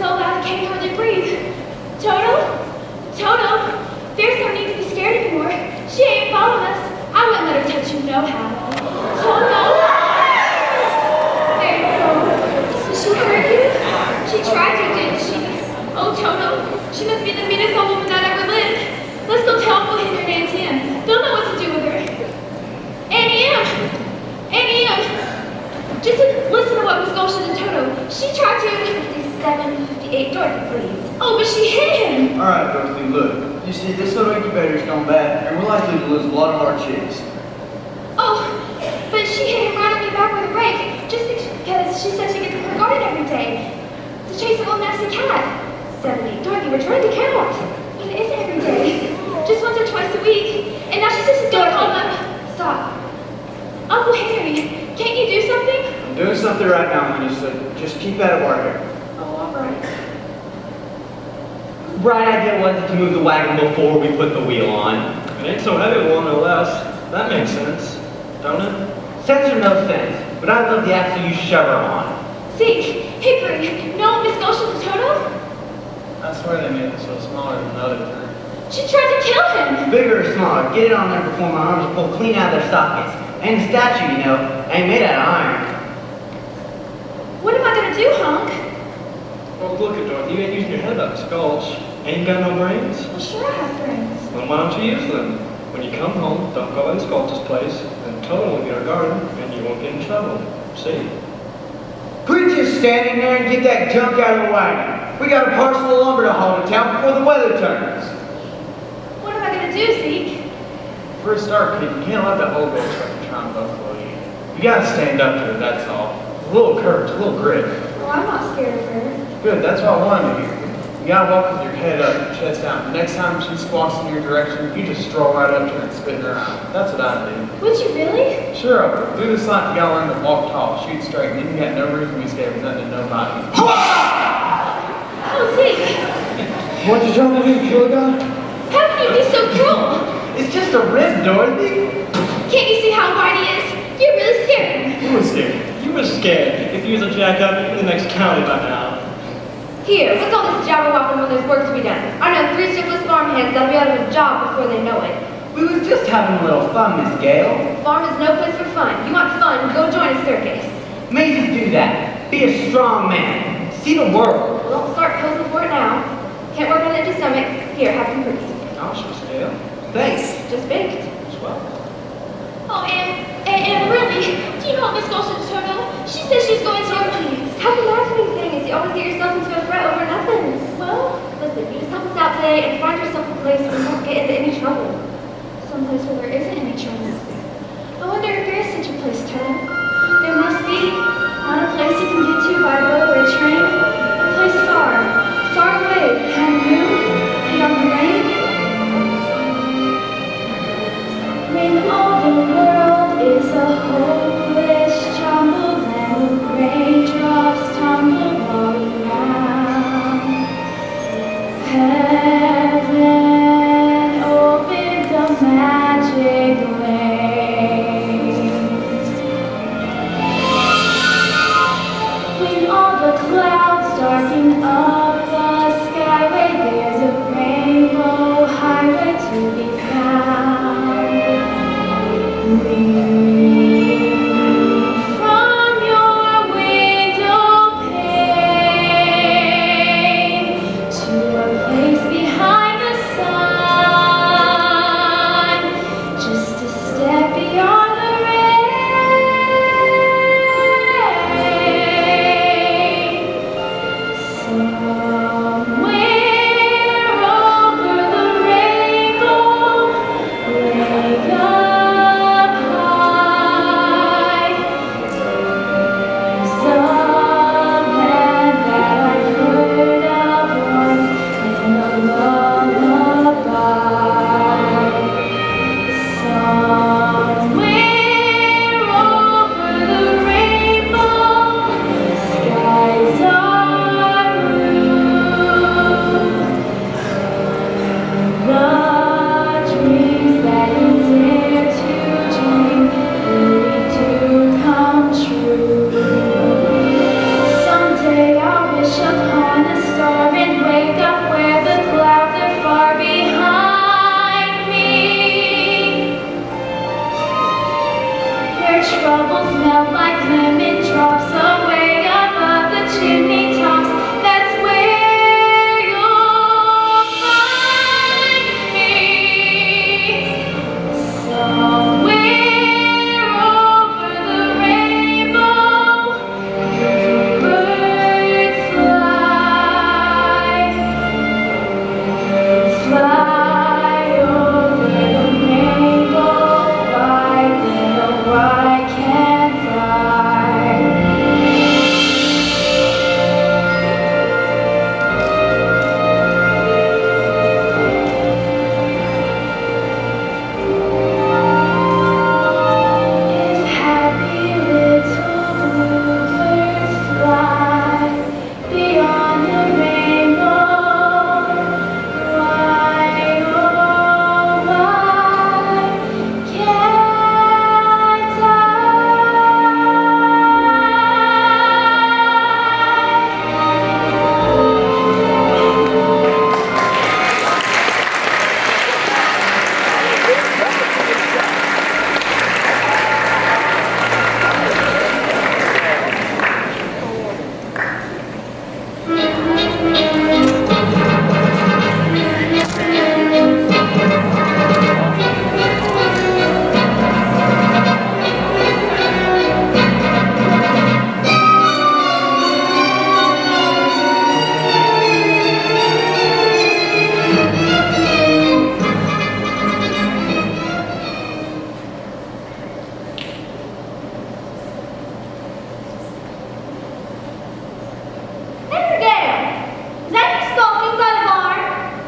so loud I can't hardly breathe. Toto? Toto? There's no need to be scared anymore. She ain't following us. I wouldn't let her touch you no how. Toto? There you go. Did she hurt you? She tried to, didn't she? Oh, Toto, she must be the meanest old woman that ever lived. Let's go tell Uncle Henry and Auntie Em. They'll know what to do with her. Auntie Em! Auntie Em! Just listen to what Miss Gulch did to Toto. She tried to... 5758, Dorothy, please. Oh, but she hit him! Alright, Dorothy, look. You see, this little incubator's gone bad, and we're likely to lose a lot of our chicks. Oh, but she hit him right on the back with a rake, just because she said she gets in her garden every day to chase a little nasty cat. 78, Dorothy, we're trying to count. But it isn't every day. Just once or twice a week. And now she says she's going home. Stop. Uncle Henry, can't you do something? I'm doing something right now, honey, so just keep out of our hair. Oh, all right. Right idea wasn't to move the wagon before we put the wheel on. It ain't so heavy, well, no less. That makes sense, don't it? Sense or no sense, but I love the axle you shove her on. Zeke, Hickory, no Miss Gulch and Toto? I swear they made it so smaller than the other time. She tried to kill him. Bigger or smaller, get it on there before my arms pull clean out of their sockets. And the statue, you know, ain't made out of iron. What am I gonna do, Hunk? Well, look at Dorothy, you ain't using your head up, Gulch. Ain't got no brains? Well, sure I have friends. Well, why don't you use them? When you come home, don't go in Gulch's place, and Toto will get our garden, and you won't get in trouble. See? Quit just standing there and get that junk out of the wagon. We got a parcel of lumber to haul to town before the weather turns. What am I gonna do, Zeke? For a start, kid, you can't let that old bitch try to try and buffalo you. You gotta stand up to her, that's all. A little courage, a little grit. Well, I'm not scared of her. Good, that's what I wanted to hear. You gotta walk with your head up, your chest down. The next time she squawks in your direction, you just stroll right up to her and spit in her eye. That's what I do. Would you really? Sure, do this like you gotta learn to walk tall, shoot straight, and then you got no reason to be scared of nothing and nobody. Oh, Zeke, What you trying to do, kill a guy? how can you be so cruel? It's just a rib, Dorothy. Can't you see how wide he is? You're really scared. You were scared. You were scared. If you was a jackup, you'd be in the next county by now. Here, what's all this jabber-wopping when there's work to be done? I know 3 shiftless farmhands that'll be out of a job before they know it. We was just having a little fun, Miss Gale. Farm is no place for fun. You want fun, go join a circus. May just do that. Be a strong man. See the world. Well, don't start posing for it now. Can't work on an empty stomach. Here, have some cookies. I'll show scale. Thanks. Just baked. Swell. Oh, and really, do you know what Miss Gulch told me? She says she's going to our place. How the laughing thing is you always get yourself into a fret over nothing. Well, listen, you just help us out today and find yourself a place where you won't get into any trouble. Someplace where there isn't any trouble. I wonder if there is such a place, Toto. There must be. Not a place you can get to by boat or a train. A place far, far away, behind the moon, beyond the rain. When all the world is a hopeless jumble and the raindrops tumble all around, heaven opens a magic lane. When all the clouds darken up the skyway, there's a rainbow highway to be found. From your window pane to a place behind the sun, just a step beyond the rain. Somewhere over the rainbow, way up high, somewhere that I've heard of once in a lullaby. Somewhere over the rainbow, skies are blue.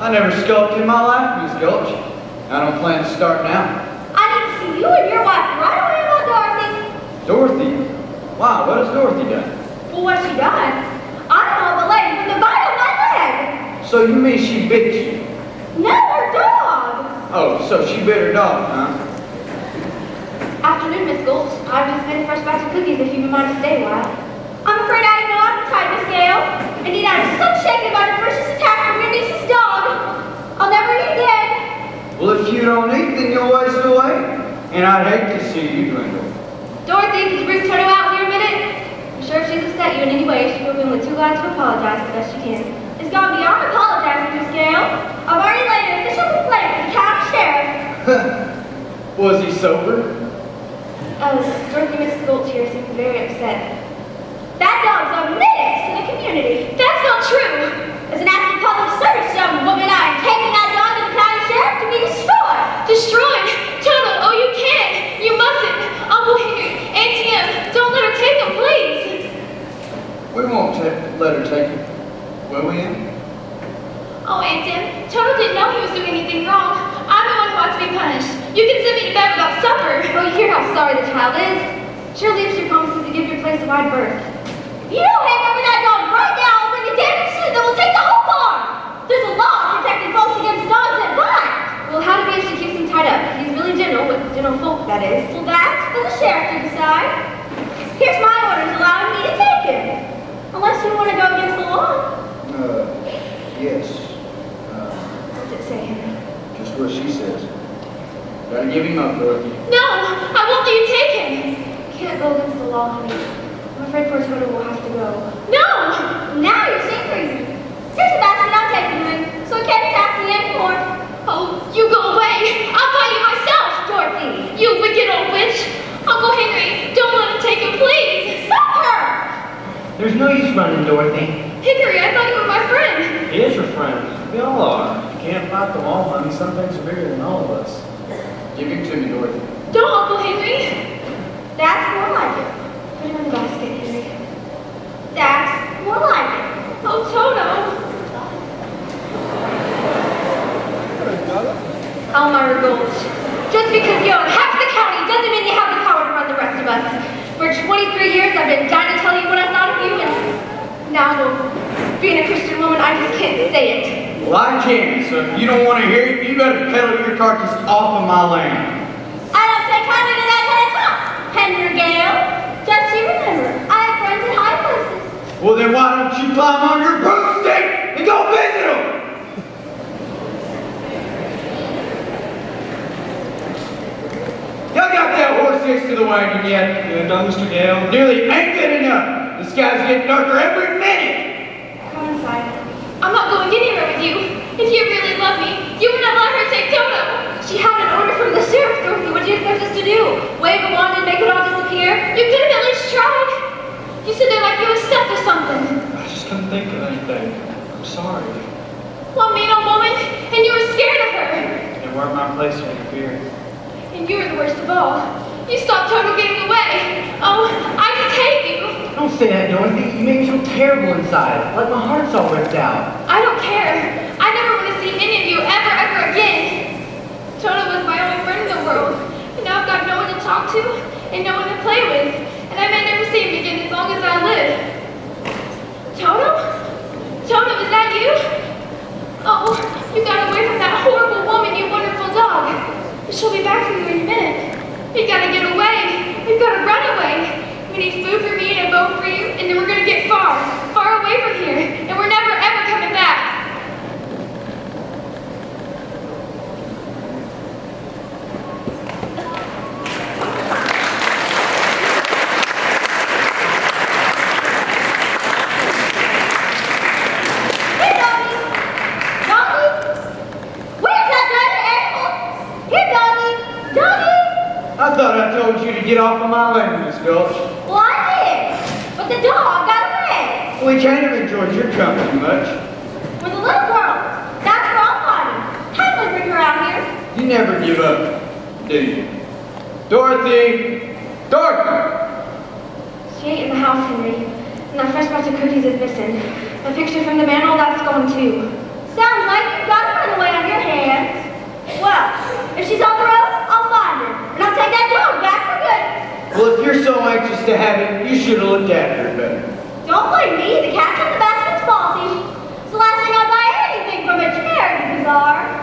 I never sculpted in my life, Miss Gulch. I don't plan to start now. I need to see you and your wife right away about Dorothy. Dorothy? Why? What has Dorothy done? Well, what's she done? I know the lady from the bite of my leg. So you mean she bit you? No, her dog. Oh, so she bit her dog, huh? Afternoon, Miss Gulch. I've just made a fresh batch of cookies if you would mind to stay a while. I'm afraid I have no appetite, Miss Gale. Indeed, I am so shaken by the vicious attack from your niece's dog. I'll never eat again. Well, if you don't eat, then you'll waste away. And I'd hate to see you dwindle. Dorothy, could you bring Toto out here a minute? I'm sure if she's upset you in any way, she will be only too glad to apologize the best she can. It's gone beyond apologizing, Miss Gale. I've already laid an official complaint with the county sheriff. Was he sober? Dorothy, Miss Gulch here seems very upset. That dog's a menace to the community. That's not true. As an act of public service, young woman, I am taking that dog to the county sheriff to be destroyed. Destroyed? Toto, oh, you can't. You mustn't. Uncle Henry, Auntie Em, don't let her take him, please. We won't let her take it. Will we, Em? Oh, Aunt Em, Toto didn't know he was doing anything wrong. I'm the one who ought to be punished. You can send me to bed without supper. Oh, you hear how sorry the child is? Surely if she promises to give your place a wide berth. If you don't hand over that dog right now, I'll bring a damage suit that will take the whole farm. There's a law protecting folks against dogs that bite. Well, how do we actually keep him tied up? He's really gentle, with gentle folk, that is. Well, that's for the sheriff to decide. Here's my orders allowing me to take him. Unless you want to go against the law. Yes. What's it say, Henry? Just what she says. Gotta give him up, Dorothy. No! I won't let you take him! Can't go against the law, honey. I'm afraid poor Toto will have to go. No! Now you're seeing reason. Here's a basket I'm taking him in, so he can't attack me anymore. Oh, you go away! I'll fight you myself, Dorothy! You wicked old witch! Uncle Henry, don't let him take him, please! Stop her! There's no use running, Dorothy. Henry, I thought you were my friend. He is your friend. We all are. You can't fight them all, honey. Some things are bigger than all of us. Give him to me, Dorothy. Don't, Uncle Henry. That's more like it. Put him in the basket, Henry. That's more like it. Oh, Toto. Elmira Gulch. Just because you own half the county doesn't mean you have the power to run the rest of us. For 23 years, I've been dying to tell you what I thought of you, and now, well, being a Christian woman, I just can't say it. Well, I can, so if you don't want to hear it, you better pedal your carcass off of my land. I don't take kindly to that kind of talk, Henry Gale. Just you remember, I have friends in high places. Well, then why don't you climb on your broomstick and go visit them? Y'all got that horse next to the wagon yet? You done, Mr. Gale? Nearly ain't good enough. The sky's getting darker every minute. Come inside. I'm not going anywhere with you. If you really love me, you would not let her take Toto. She had an order from the sheriff, Dorothy. What do you expect us to do? Wave a wand and make it all disappear? You could have at least tried. You said there like you was stuck or something. I just couldn't think of anything. I'm sorry. One mean old woman, and you were scared of her. It weren't my place to interfere. And you were the worst of all. You stopped Toto getting away. Oh, I just hate you. Don't say that, Dorothy. You make me feel terrible inside, like my heart's all ripped out. I don't care. I never want to see any of you ever again. Toto was my only friend in the world. And now I've got no one to talk to and no one to play with. And I may never see him again as long as I live. Toto? Toto, is that you? Oh, you got away from that horrible woman, you wonderful dog. But she'll be back for you in a minute. You gotta get away. We've gotta run away. We need food for me and a boat for you, and then we're gonna get far, far away from here, and we're never ever coming back. thought I told you to get off of my land, Miss Gulch. Well, I did. But the dog got away. We can't have enjoyed your company much. With the little girl. That's where I'll find her. Kindly bring her out here. You never give up, do you? Dorothy! Dorothy! She ain't in the house, Henry. And that fresh batch of cookies is missing. The picture from the mantle, that's gone too. Sounds like you've got a runaway on your hands. Well, if she's on the road, I'll find her. And I'll take that dog back for good. Well, if you're so anxious to have it, you should have looked after it better. Don't blame me. The cat in the basket's faulty. It's the last thing I'd buy anything from a charity bazaar.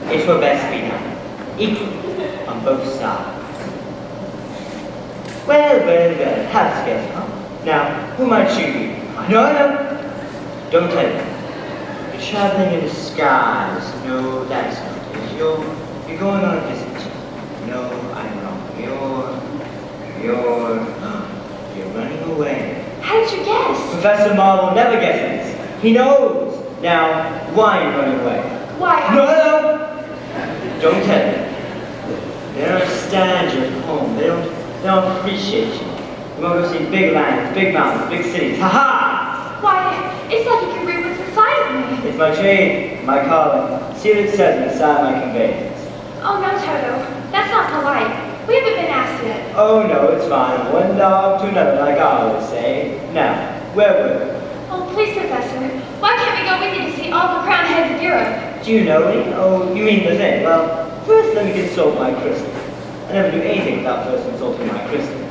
It were best be done, equally, on both sides. Well, have Scarecrow. Now, who might you be? No. Don't tell me. You're traveling in disguise. No, that's not it. You're going on a visit. No, I'm wrong. You're running away. How did you guess? Professor Marvel never guesses. He knows. Now, why are you running away? Why? No! Don't tell me. They don't understand you at home. They don't appreciate you. You want to go see big lands, big mountains, big cities. Ha-ha! Why, it's like you can read what's inside of me. It's my trade, my calling. See what it says inside my conveyance. Oh no, Toto. That's not polite. We haven't been asked yet. Oh no, it's fine. One dog to another, like I always say. Now, where were we? Oh, please, Professor. Why can't we go with you to see all the crowned heads of Europe? Do you know me? Oh, you mean the thing? Well, first let me consult my crystal. I never do anything without first consulting my crystal.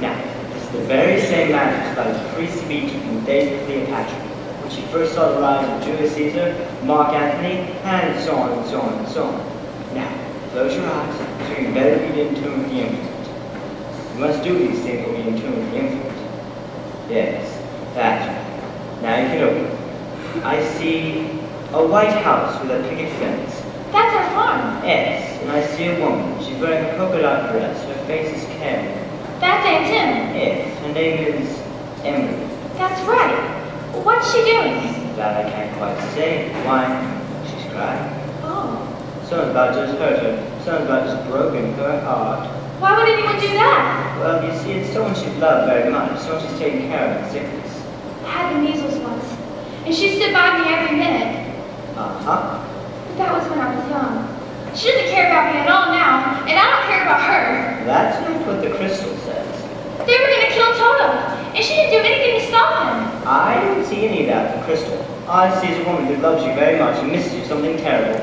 Now, this is the very same magic that was pre-speech from days of Cleopatra, when she first saw the rise of Julius Caesar, Mark Antony, and so on and so on and so on. Now, close your eyes, so you better be in tune with the infinite. You must do these things when you're in tune with the infinite. Yes, that's right. Now you can open it. I see a white house with a picket fence. That's our farm. Yes, and I see a woman. She's wearing a polka dot dress. Her face is caring. That's Aunt Tim. Yes, her name is Emily. That's right. What's she doing? That I can't quite say. Why? She's crying. Oh. Someone's about to hurt her. Someone's about to broken her heart. Why would anyone do that? Well, you see, it's someone she's loved very much. Someone she's taken care of in sickness. I had the measles once, and she stood by me every minute. Uh-huh. But that was when I was young. She doesn't care about me at all now, and I don't care about her. That's not what the crystal says. They were going to kill Toto, and she didn't do anything to stop him. I don't see any of that in the crystal. All I see is a woman who loves you very much and misses you something terrible.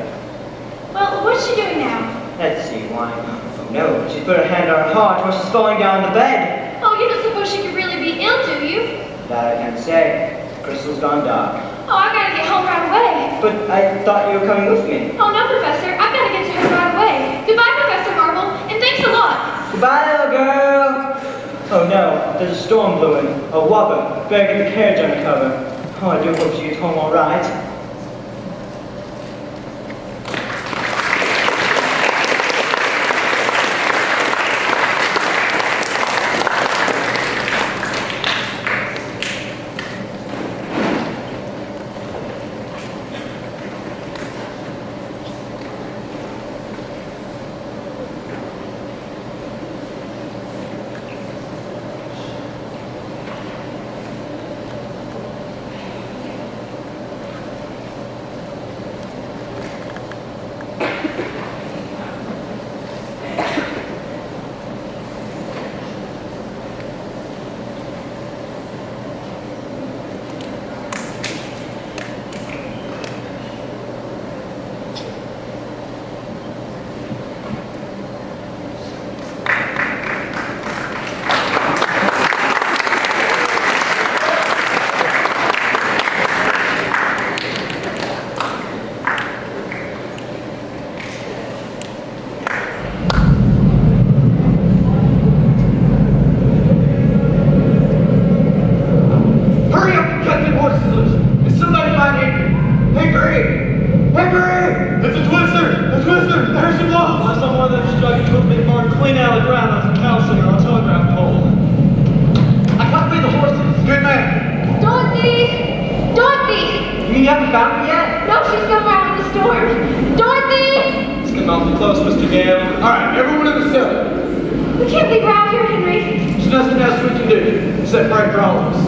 Well, what's she doing now? Let's see, why? Oh no, she's put her hand on her heart while she's falling down the bed. Oh, you don't suppose she could really be ill, do you? That I can't say. The crystal's gone dark. Oh, I gotta get home right away. But I thought you were coming with me. Oh no, Professor, I've gotta get to her right away. Goodbye, Professor Marvel, and thanks a lot. Goodbye, little girl. Oh no, there's a storm brewing. A whopper. Better get the carriage under cover. Oh, I do hope she gets home all right. I saw one of them struggling to put a bit more clean out of the ground as a cow singer on a telegraph pole. I can't feed the horses. Good man. Dorothy! Dorothy! You mean you haven't found me yet? No, she's somewhere out in the store. Dorothy! It's getting awfully close, Mr. Gale. All right, everyone in the cell. We can't leave her out here, Henry. There's nothing else we can do except break her all of us.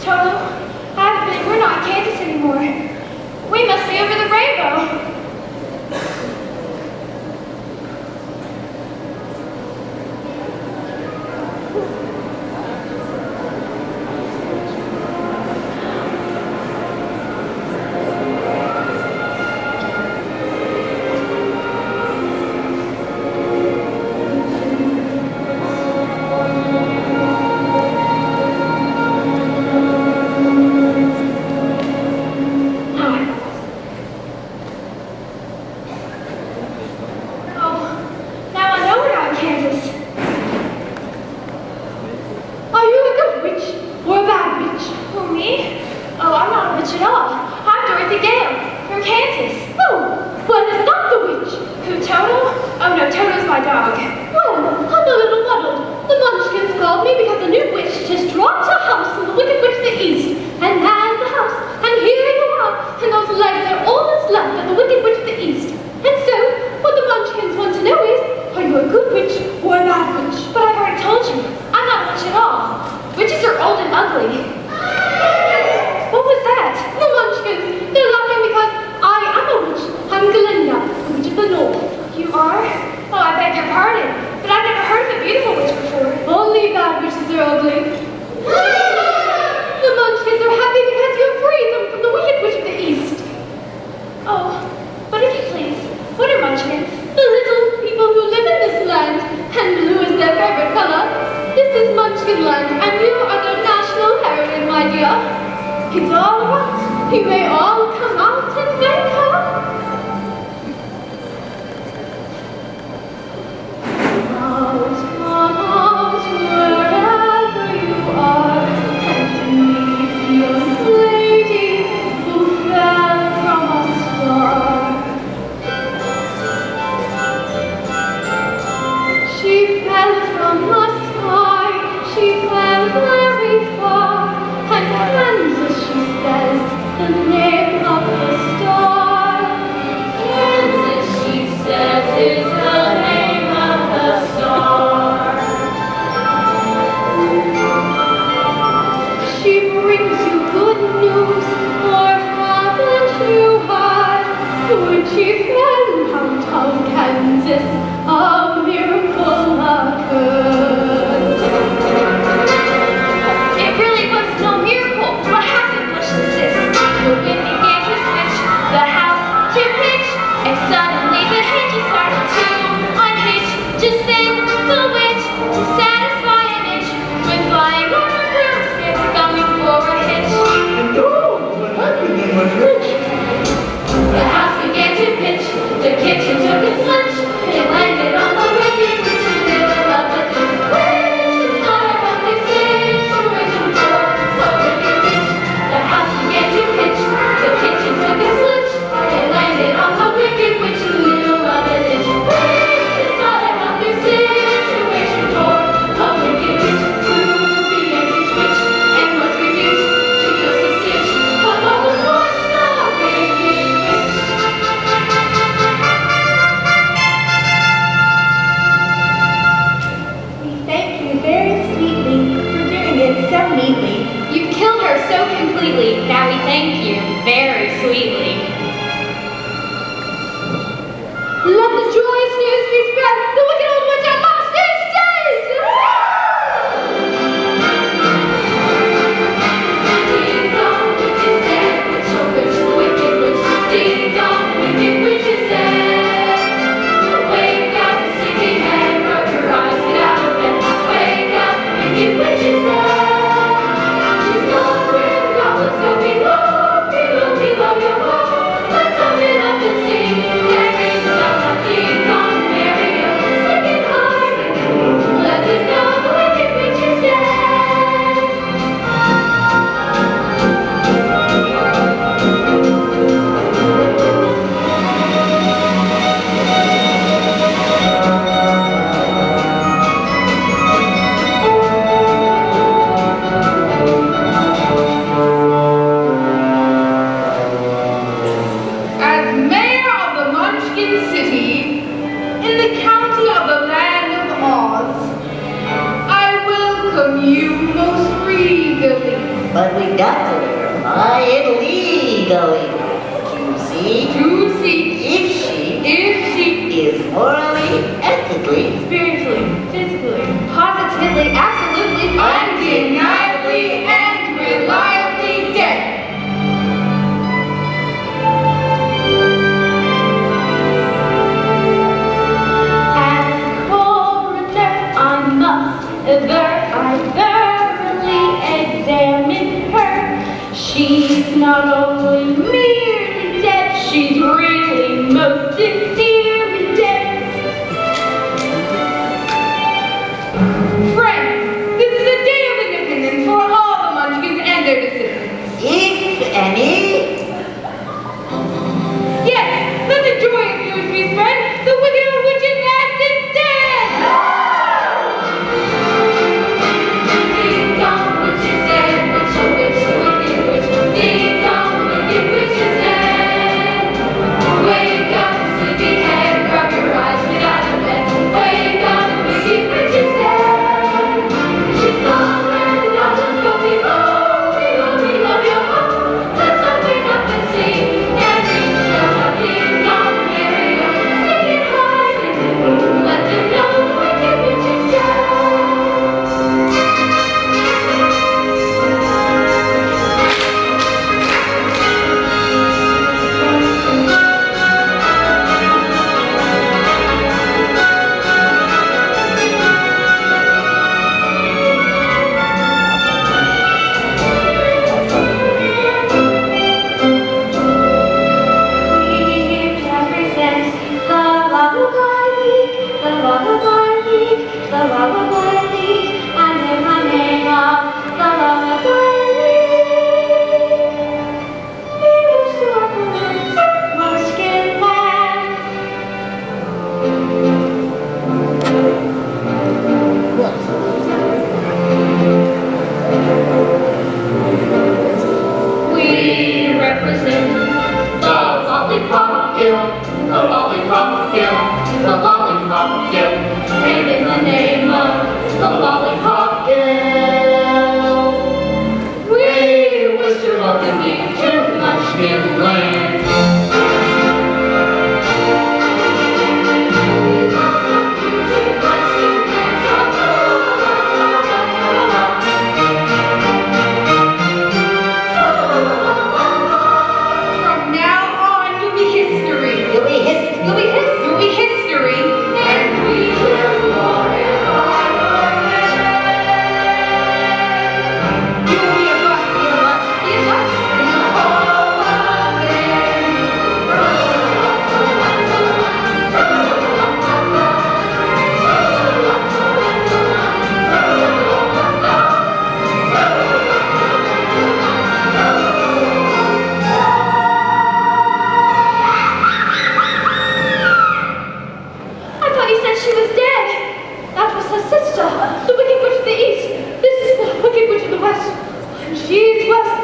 Toto, we're not in Kansas anymore. We must be over the rainbow. Munchkinland, and you are the national heroine, my dear. It's all right. You may all come out and thank her. Come out, wherever you are, and meet the young lady who fell from a star. She fell from the sky, she fell very far, and Kansas, she says, the name of the star. Kansas, she says, is the name of the star. She brings you good news, or haven't you heard? When she fell out of Kansas, a miracle occurred. It really was no miracle. What happened was this. The wind began to switch, the house to pitch, and suddenly the hinges started to unhitch. Just then, the witch, to satisfy an itch, went flying on her broomstick, going for a hitch. And oh, what happened then was rich. The house began to pitch, the kitchen took its lunch, it landed on the wicked witch in the middle of the ditch. Which is not a healthy situation for a wicked witch. The house began to pitch, the kitchen took its lunch, it landed on the wicked witch in the middle of the ditch. Which is not a healthy situation for a wicked witch who began to twitch and was reduced to just a stitch. But what was once the wicked witch? We thank you very sweetly for doing it so neatly. You killed her so completely. Now we thank you very sweetly. Let the joyous news be spread. The wicked old witch at last is dead. Ding dong, witch is dead. Witch, oh witch, the wicked witch. Ding dong, wicked witch is dead. Wake up, sleepyhead, rub your eyes, get out of bed. Wake up, wicked witch is dead. She's gone where the goblins go below, below, below your home. Let's open it up and sing. And ring the bells out, ding dong, merry go, singing high. Let us know the wicked witch is dead. As mayor of the Munchkin City, in the county of the land of Oz, I welcome you most regally But we got to verify it legally. To see to see if she if she is morally, ethically, Spiritually, physically, positively, absolutely, undeniably and reliably dead. As coroner, I must aver I thoroughly examined her. She's not only merely dead, she's really most sincerely dead. Friends, this is a day of independence for all the Munchkins and their descendants. if any, Yes, let the joyous news be spread. The wicked old witch at last is dead. Ding dong, witch is dead, witch, oh witch, the wicked witch. Ding dong, wicked witch is dead. Wake up, sleepyhead, rub your eyes, get out of bed. Wake up, wicked witch is dead. She's gone where the goblins go below, below, below your home. Let's open up and sing, and ring the bells out, ding dong, merry go, singing high. Let them know the wicked witch is dead. We represent the Lullaby League, the Lullaby League, the Lullaby League, and in the name of the Lullaby League, we wish to represent Munchkinland. We represent the Lollipop Guild, the Lollipop Guild, the Lollipop Guild, and in the name of the Lollipop Guild, we wish to welcome you to Munchkinland.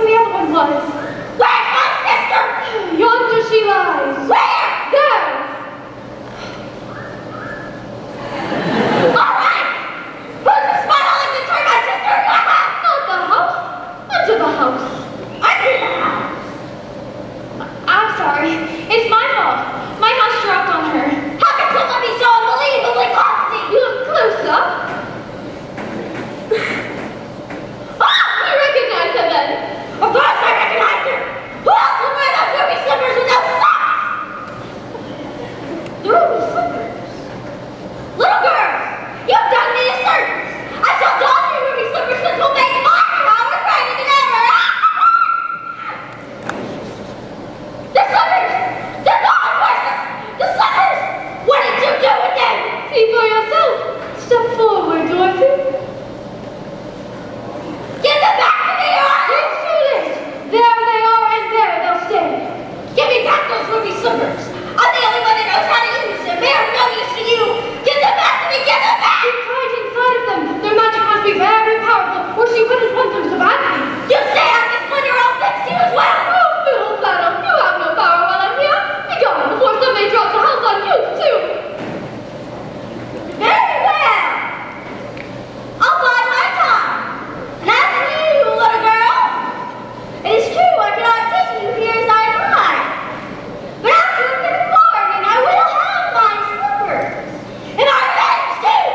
where the other one was. Where's my sister? Yonder she lies. Where? There. All right. Who's the spot I'll let return my sister? Not the house. Under the house. Under the house. I'm sorry. It's my fault. My house dropped on her. How can someone be so unbelievably clumsy? You look close up. You recognize her then? Of course I recognize her! Who else would wear those ruby slippers with no socks? The ruby slippers? Little girl, you've done me a service. I shall don your ruby slippers which will make my power brighter than ever. The slippers! They're gone, Martha! The slippers! What did you do with them? See for yourself. Step forward, Dorothy. Give them back to me, or it's too late. There they are, and there they'll stay. Give me back those ruby slippers. I'm the only one that knows how to use them. They are no use to you. Give them back to me. Give them back. You're tied inside of them. Their magic must be very powerful, or she wouldn't want them so badly. You say I can splinter all fix you as well. Oh, little Shadow, you have no power while I'm here. Be gone before somebody drops a house on you, too. Very well. I'll bide my time. And as for you, little girl, it is true I cannot take you here as I lie. But after a good bargain, I will have my slippers. And our revenge too.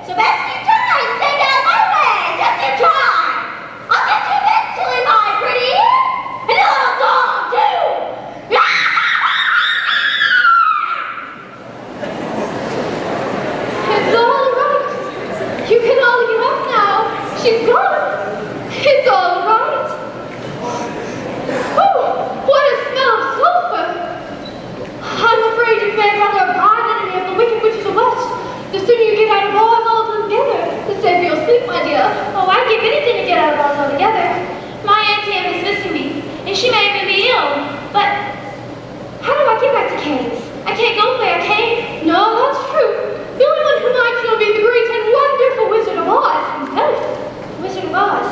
So best you try, stay out of my way. Just you try. I'll get you eventually, my pretty. And a little dog too. It's all right. You can all get up now. She's gone. It's all right. Oh, what a smell of sulfur. I'm afraid you may rather abide enemy of the wicked witch of the west. The sooner you get out of Oz altogether, the safer you'll sleep, my dear. Oh, I'd give anything to get out of Oz altogether. My Auntie Em is missing me, and she may even be ill. But how do I get back to Kane's? I can't go the way I came. No, that's true. The only one who might know be the great and wonderful Wizard of Oz himself. Wizard of Oz.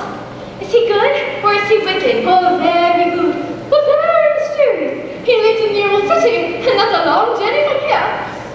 Is he good or is he wicked? Oh, very good, but very mysterious. He lives in the Emerald City, and that's a long journey from here.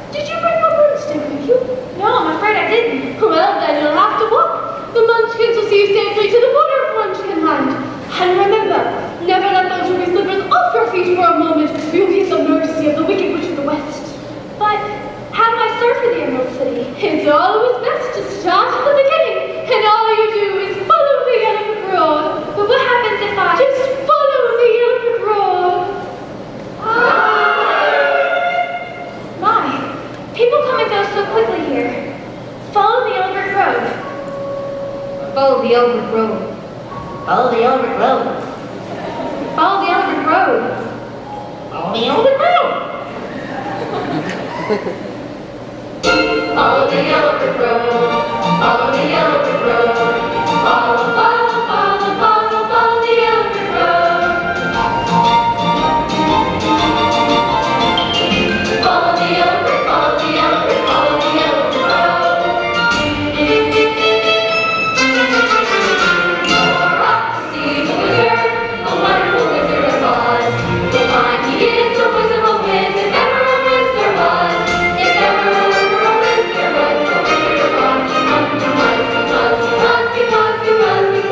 Did you bring your broomstick with you? No, I'm afraid I didn't. Well, then you'll have to walk. The Munchkins will see you safely to the border of Munchkinland. And remember, never let those ruby slippers off your feet for a moment. You'll be at the mercy of the wicked witch of the west. But how do I search for the Emerald City? It's always best to start at the beginning, and all you do is follow the yellow brick road. But what happens if I just follow the yellow brick road? My, people come and go so quickly here. Follow the yellow brick road. Follow the yellow brick road. Follow the yellow brick road. Follow the yellow brick road. Follow the yellow brick road. Follow the yellow brick road. Follow the yellow brick road. Follow, follow, follow, follow, follow the yellow brick road. Follow the yellow brick, follow the yellow brick, follow the yellow brick road. You're up to see the wizard, the wonderful Wizard of Oz. You'll find he is a wizard of Wiz, if ever a wizard was. If ever a wizard was, the Wizard of Oz. Because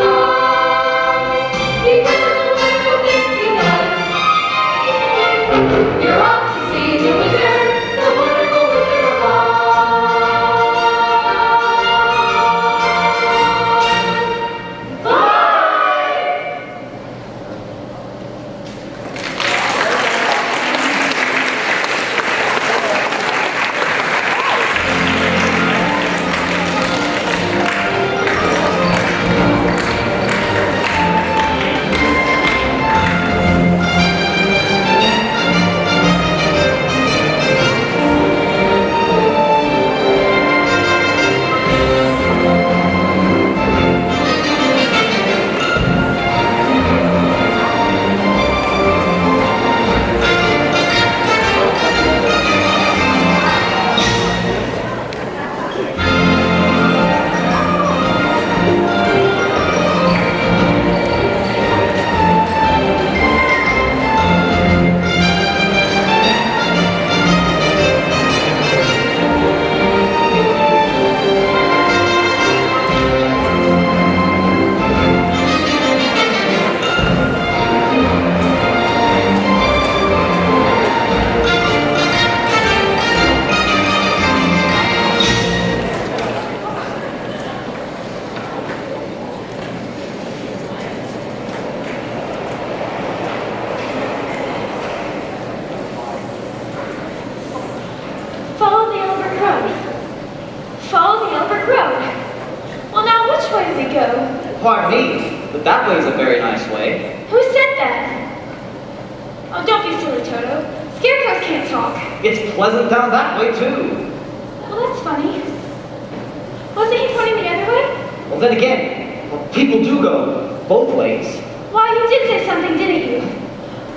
It's pleasant down that way, too. Well, that's funny. Wasn't he pointing the other way? Well, then again, people do go both ways. Why, you did say something, didn't you?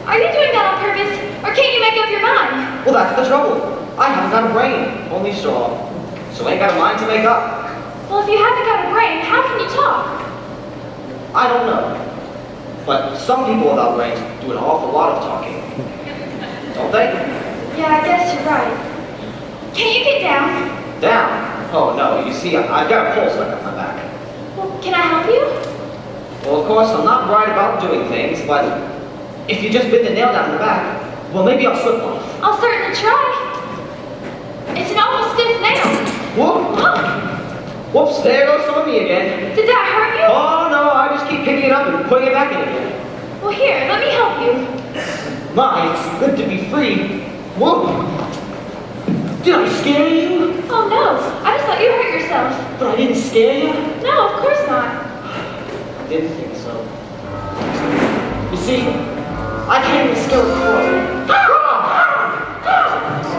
Are you doing that on purpose, or can't you make up your mind? Well, that's the trouble. I haven't got a brain, only straw. So I ain't got a mind to make up. Well, if you haven't got a brain, how can you talk? I don't know. But some people without brains do an awful lot of talking. Don't they? Yeah, I guess you're right. Can't you get down? Down? Oh, no. You see, I've got a pole stuck up my back. Well, can I help you? Well, of course, I'm not right about doing things, but if you just bit the nail down in the back, well, maybe I'll slip off. I'll certainly try. It's an awful stiff nail. Whoop! Oh, Whoops, there goes some of me again. did that hurt you? Oh, no, I just keep picking it up and putting it back in again. Well, here, let me help you. My, it's good to be free. Whoa! Did I scare you? Oh, no, I just thought you hurt yourself. But I didn't scare you? No, of course not. I didn't think so. You see, I can't even scare a crow.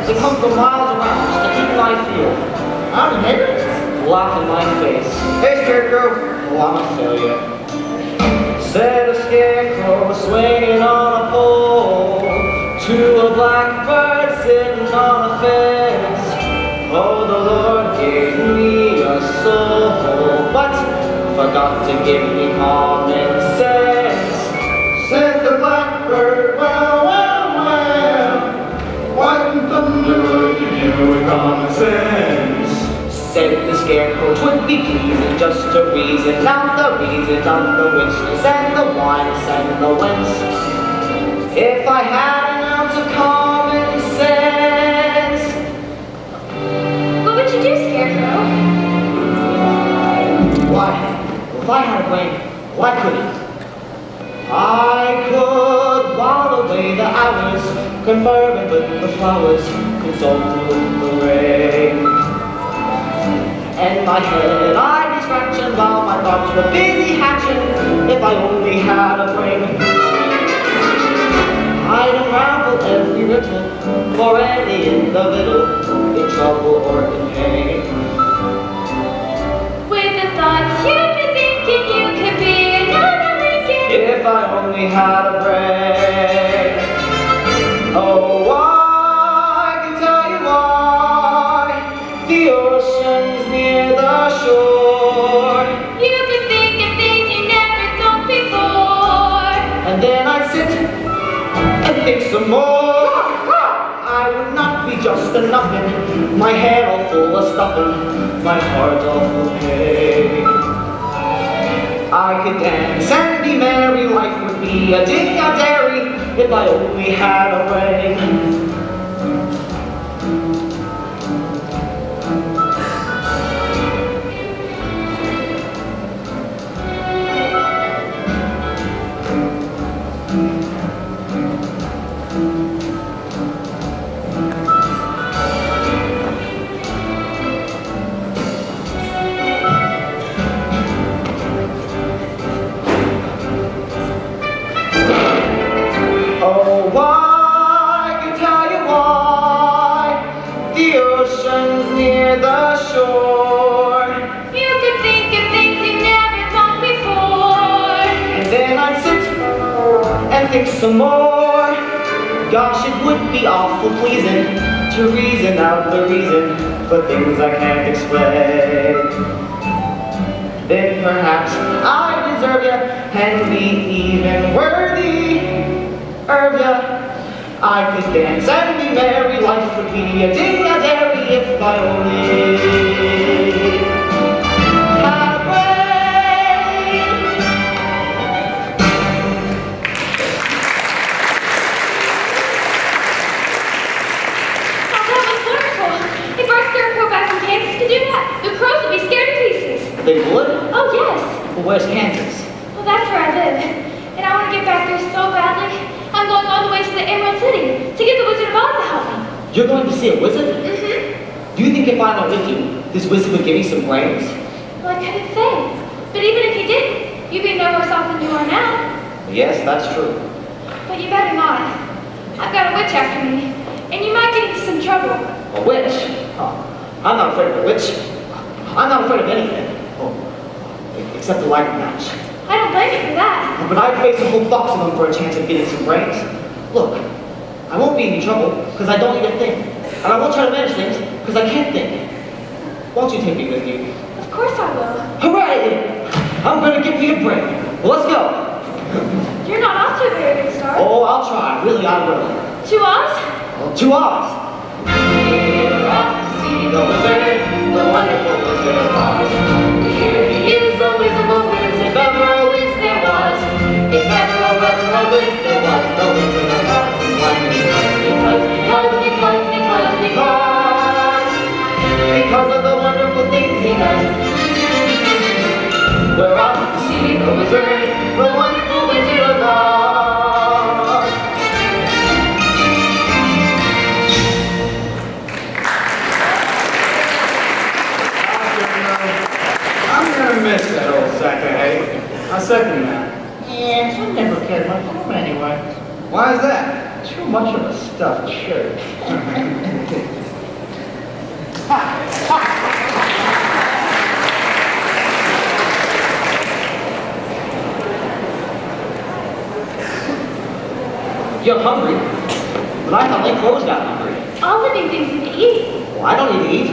They come from miles around just to keep my field. Howdy, neighbor. Laugh in my face. Hey, Scarecrow. Oh, I'm a failure. Said a scarecrow swinging on a pole to a blackbird sitting on a fence. Oh, the Lord gave me a soul, but forgot to give me common sense. Said the blackbird, well, well, well. What in thunder did you with common sense? Said the scarecrow, 'twould be pleasing just to reason out the reason of the witchness and the whiness and the whence. If I had an ounce of common sense. What would you do, Scarecrow? Why, if I had a brain, why couldn't I could while away the hours, conferring with the flowers, consulting with the rain. In my head I'd be scratching while my thoughts were busy hatching. If I only had a brain, I'd unravel every riddle for any individual in trouble or in pain. With the thoughts you'd be thinking you could be another Lincoln. If I only had a brain. Oh, I can tell you why the ocean's near the shore. You've been thinking things you never thought before. And then I'd sit and think some more. I would not be just a nothing, my head all full of stuffing, my heart all full of pain. I could dance and be merry, life would be a ding-a-dairy if I only had a brain. Oh, why, I can tell you why the ocean's near the shore. You could think of things you never thought before. And then I'd sit and think some more. Gosh, it would be awful pleasing to reason out the reason for things I can't explain. Then perhaps I deserve ya and be even worthy of ya. I could dance and be merry, life would be a ding-a-dairy if I only had a brain. Oh, that was wonderful. If our Scarecrow back in Kansas could do that, the crows would be scared to pieces. They would? Oh, yes. Well, where's Kansas? Well, that's where I live. And I want to get back there so badly. I'm going all the way to the Emerald City to get the Wizard of Oz to help me. You're going to see a wizard? Mm-hmm. Do you think if I went with you, this wizard would give me some brains? Well, I couldn't say. But even if you didn't, you'd be no worse off than you are now. Yes, that's true. But you better not. I've got a witch after me. And you might get into some trouble. A witch? Oh, I'm not afraid of a witch. I'm not afraid of anything. Oh, except the lighting match. I don't blame you for that. But I'd face a whole box of them for a chance of getting some brains. Look, I won't be in trouble because I don't need a thing. And I won't try to manage things because I can't think. Won't you take me with you? Of course I will. Hooray! I'm going to give me a break. Well, let's go. You're not off to a very good start. Oh, I'll try. Really, I will. To us? Well, 2 hours. We're off to see the wizard, the wonderful Wizard of Oz. Here he is, always among us, if ever a wiz there was. If ever a wiz there was, the Wizard of Oz is one. Because of the wonderful things he does. We're off to see the wizard, the wonderful Wizard of Oz. I'm gonna miss that old sack of hay. I second that. Yeah, I never cared much for him anyway. Why is that? Too much of a stuffed shirt. You're hungry? But I thought they closed out hungry. All living things need to eat. Well, I don't need to eat.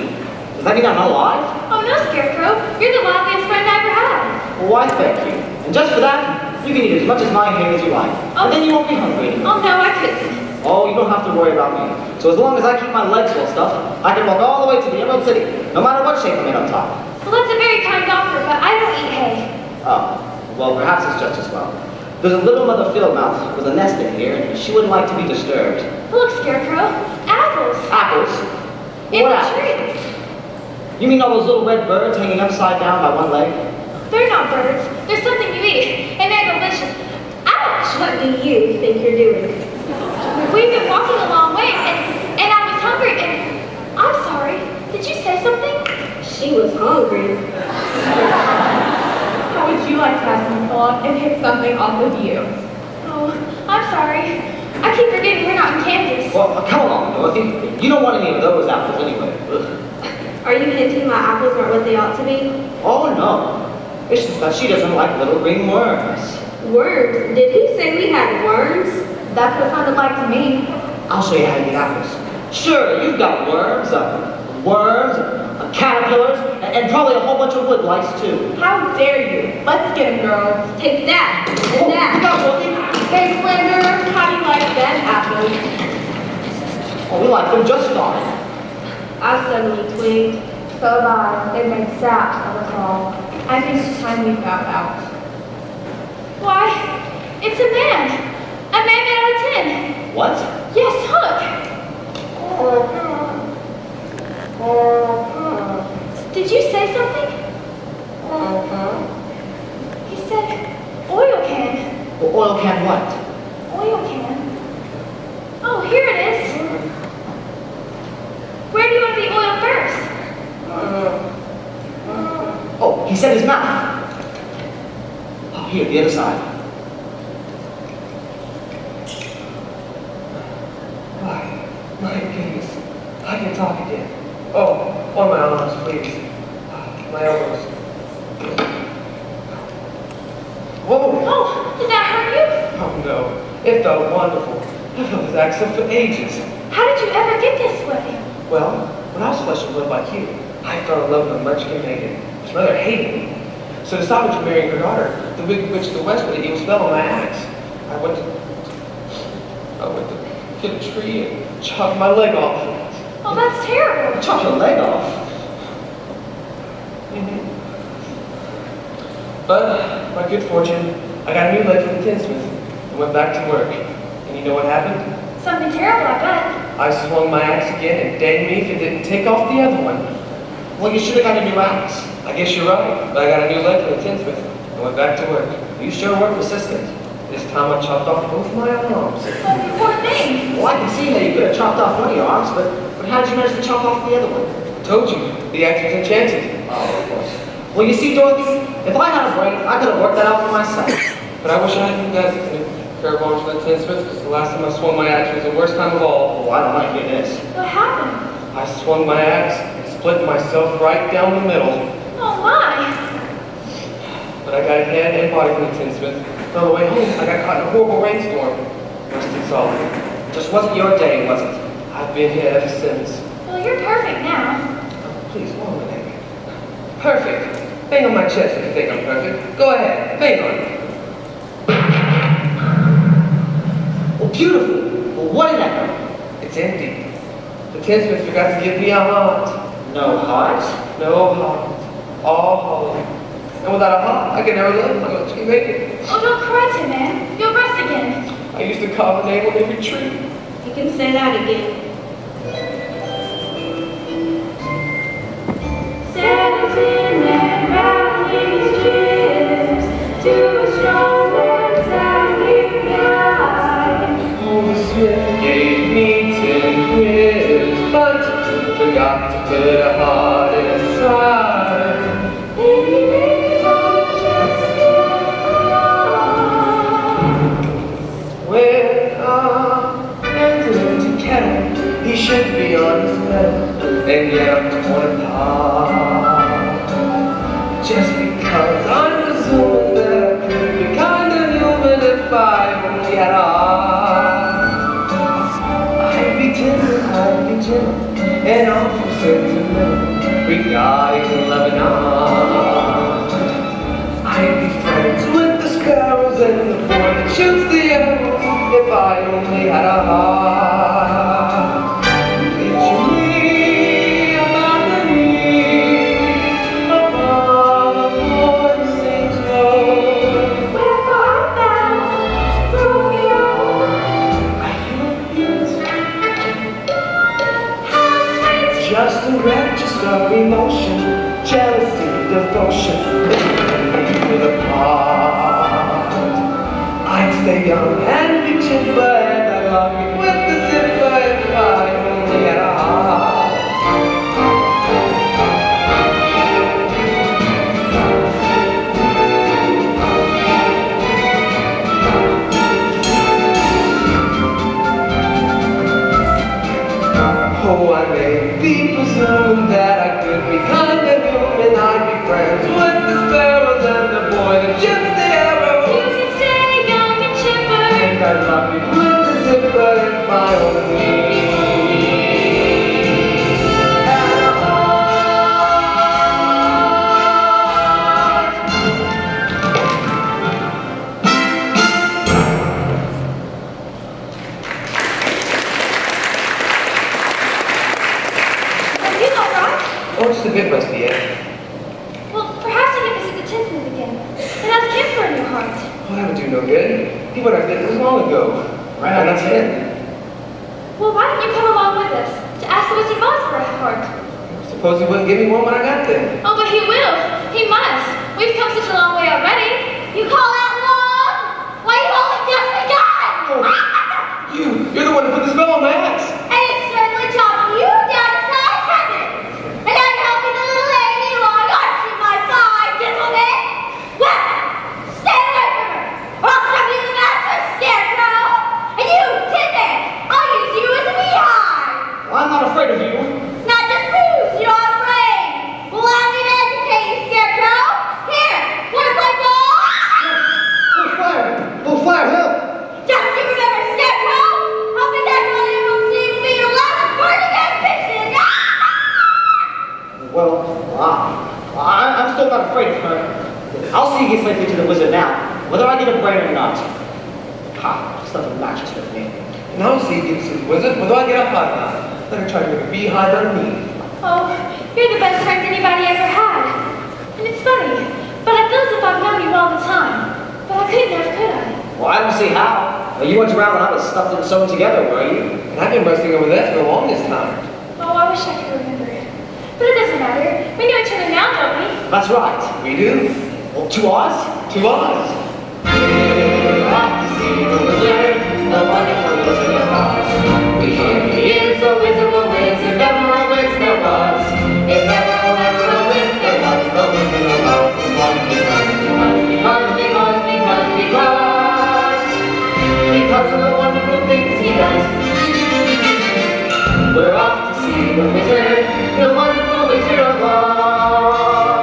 Does that mean I'm not alive? Oh no, Scarecrow. You're the wildest friend I ever had. Well, why, thank you. And just for that, you can eat as much as my hay as you like. And then you won't be hungry anymore. Oh no, I couldn't. Oh, you don't have to worry about me. So as long as I keep my legs well stuffed, I can walk all the way to the Emerald City, no matter what shape I'm in up top. Well, that's a very kind offer, but I don't eat hay. Oh, well, perhaps it's just as well. There's a little mother field mouse with a nest in here, and she wouldn't like to be disturbed. Look, Scarecrow. Apples. Apples? In What the apples? trees. You mean all those little red birds hanging upside down by one leg? They're not birds. They're something you eat, and they're delicious. Ouch! What do you think you're doing? We've been walking a long way, and I was hungry, and I'm sorry. Did you say something? She was hungry. How would you like to have some fun and hit something off of you? Oh, I'm sorry. I keep forgetting we're not in Kansas. Well, come along, Dorothy. You don't want any of those apples anyway. Ugh. Are you hinting my apples aren't what they ought to be? Oh, no. It's just that she doesn't like little green worms. Worms? Did he say we had worms? That's what it sounded like to me. I'll show you how to get apples. Sure, you've got worms, caterpillars, and probably a whole bunch of wood lice, too. How dare you? Let's get him, girls. Take that and Oh, that. look out, Dorothy. Hey, Slenderer, how do you like them apples? Oh, we like them just fine. I suddenly twigged. So have I. They made sap of us all. I think it's time we found out. Why, it's a man. A man made out of tin. What? Yes, look. Did you say something? He said, oil can. Well, oil can what? Oil can. Oh, here it is. Where do you want to be oiled first? Oh, he said his mouth. Oh, here, the other side. My goodness. I can talk again. Oh, on my arms, please. My elbows. Whoa! Oh, did that hurt you? Oh no. It felt wonderful. I felt this accent for ages. How did you ever get this way? Well, when I was flesh and blood like you, I fell in love with a Munchkin lady. His mother hated me. So to stop me from marrying her daughter, the wicked witch of the west with the evil spell on my axe, I went to hit a tree and chopped my leg off. Oh, that's terrible. Chop your leg off. But, by good fortune, I got a new leg from the tinsmith and went back to work. And you know what happened? Something terrible, I bet. I swung my axe again and dang me if it didn't take off the other one. Well, you should have got a new axe. I guess you're right, but I got a new leg from the tinsmith and went back to work. You sure were persistent. This time I chopped off both my arms. Oh, you poor thing. Well, I can see how you could have chopped off one of your arms, but how did you manage to chop off the other one? Told you, the axe was enchanted. Oh, of course. Well, you see, Dorothy, if I had a brain, I could have worked that out for myself. But I wish I had that pair of arms for the tinsmith, because the last time I swung my axe was the worst time of all. Oh, I don't want to hear this. What happened? I swung my axe and split myself right down the middle. Oh my! But I got head and body from the tinsmith. On the way home, I got caught in a horrible rainstorm. Rusted solid. Just wasn't your day, was it? I've been here ever since. Well, you're perfect now. Please, one more thing. Perfect. Bang on my chest if you think I'm perfect. Go ahead, bang on it. Oh, beautiful. Well, what is that? It's empty. The tinsmith forgot to give me a heart. No heart? No heart. All hollow. And without a heart, I can never love my Munchkin maiden. Oh, don't cry, Tin Man. You'll rest again. I used to carve her name on every tree. You can say that again. 17 men rattling his chips to a strong and saggy guy. Oh, the smith gave me 10 ribs, but forgot to put a heart inside. Then he made his own chest When there's an empty kettle, he should be on his pedal, and yet I'm torn apart. Just because I'm presuming that I could be kind of human if I only had a heart. I'd be tender, I'd be gentle, and awful sentimental regarding love and art. I'd be friends with the sparrows and the boy that shoots the arrows if I only had a heart. Picture me about the knee upon a boy who sings low. Wherefore art thou, Romeo? I feel it. How sweet! Just a register of emotion, jealousy, devotion, with a part. I'd stay young and be chipper, and I'd love you with the zipper if I only had a heart. Oh, I may be presuming that I could be kind of human. I'd be friends with the sparrows and the boy that shoots the arrow. You can stay young and chipper. And I'd love you with the zipper if I only had a heart. Are you all right? Oh, just a bit rusty yet. Well, perhaps you can visit the tinsmith again and ask him for a new heart. Oh, that would do no good. He would have did this long ago. Right on his head. Well, why don't you come along with us to ask the Wizard of Oz for a heart? Suppose he wouldn't give me one when I got there. Oh, but he will. He must. We've come such a long way already. You call that long? Why, you've only just begun! You're the one who put the spell on my axe. And it's certainly chopped you down to size, hasn't it? And now you're helping the little lady along, aren't you, my fine gentleman? Well, stay away from her, or I'll stuff you in the mouth for a Scarecrow. And you, Tin Man, I'll use you as a beehive. I'm not afraid of you. Not just proves you're not afraid. Well, I'm going to educate you, Scarecrow. Here, want to play ball? Oh, fire! Oh, fire, help! Just you remember, Scarecrow. I'll be back on you from seeing me your last burning ambition. Well, I'm still not afraid of her. I'll see you get safely to the wizard now, whether I get a brain or not. Ha, something matches with me. Now see he gets to the wizard, whether I get a heart or not. Let her try to make a beehive out of me. Oh, you're the best friends anybody ever had. And it's funny, but I feel as if I've known you all the time. But I couldn't have, could I? Well, I don't see how. Well, you weren't around when I was stuffed and sewn together, were you? And I've been resting over there for the longest time. Oh, I wish I could remember it. But it doesn't matter. We know each other now, don't we? That's right. We do. Well, to Oz? To Oz. We're off to see the wizard, the wonderful Wizard of Oz. We hear he is a wizard who wins, if ever a wiz there was. If ever a wiz there was, the Wizard of Oz is one because. because of the wonderful things he does. We're off to see the wizard, the wonderful Wizard of Oz.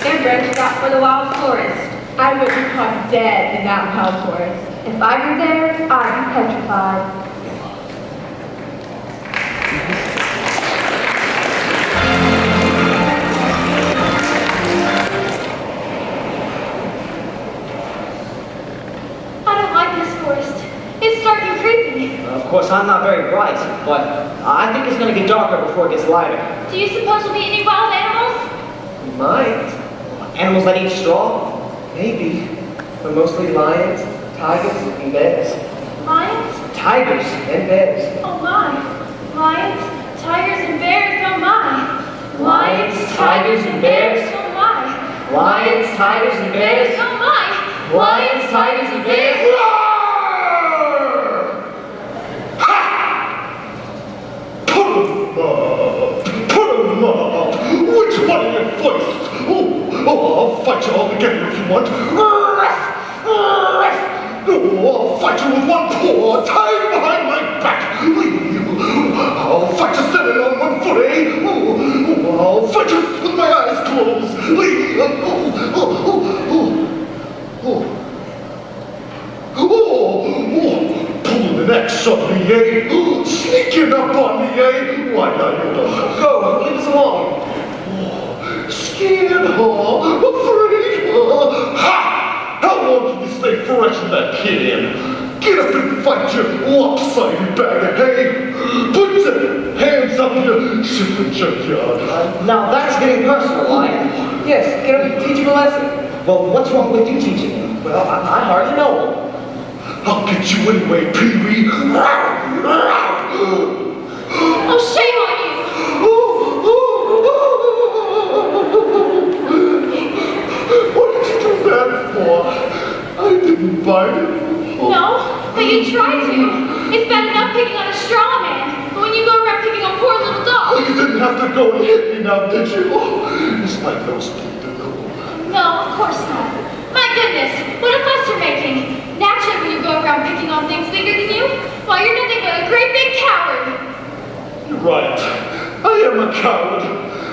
And branched out for the wild forest. I would be caught dead in that wild forest. If I were there, I'd be petrified. I don't like this forest. It's dark and creepy. Of course, I'm not very bright, but I think it's going to get darker before it gets lighter. Do you suppose we'll meet any wild animals? Might. Animals that eat straw? Maybe. But mostly lions, tigers, and bears. Lions? Tigers. And bears. Oh my. Lions, tigers, and bears, oh my. Lions, tigers, and bears. Oh my. Lions, tigers, and bears. Oh my. Lions, tigers, and bears. Put 'em up! Which one of you first? I'll fight you all together if you want. I'll fight you with one paw tied behind my back. I'll fight you standing on one foot, eh? I'll fight you with my eyes closed. Pulling an axe on me, eh? Sneaking up on me, eh? Why not, you Go, leave us alone. Scared, huh? Afraid, huh? Ha! How long can you stay fresh in that can? Get up and fight your lopsided bag of hay. Put your hands up your shifting junkyard. Now that's getting personal, Lion. Yes, get up and teach him a lesson. Well, what's wrong with you teaching him? Well, I hardly know him. I'll get you anyway, Pee-wee. Oh, shame on you. What did you do that for? I didn't bite it. No, but you tried to. It's bad enough picking on a straw man, but when you go around picking on poor little Oh, dogs. you didn't have to go and hit me now, did you? Is my nose bleeding? No, of course not. My goodness, what a fuss you're making. Naturally, when you go around picking on things bigger than you, well, you're nothing but a great big coward. You're right. I am a coward.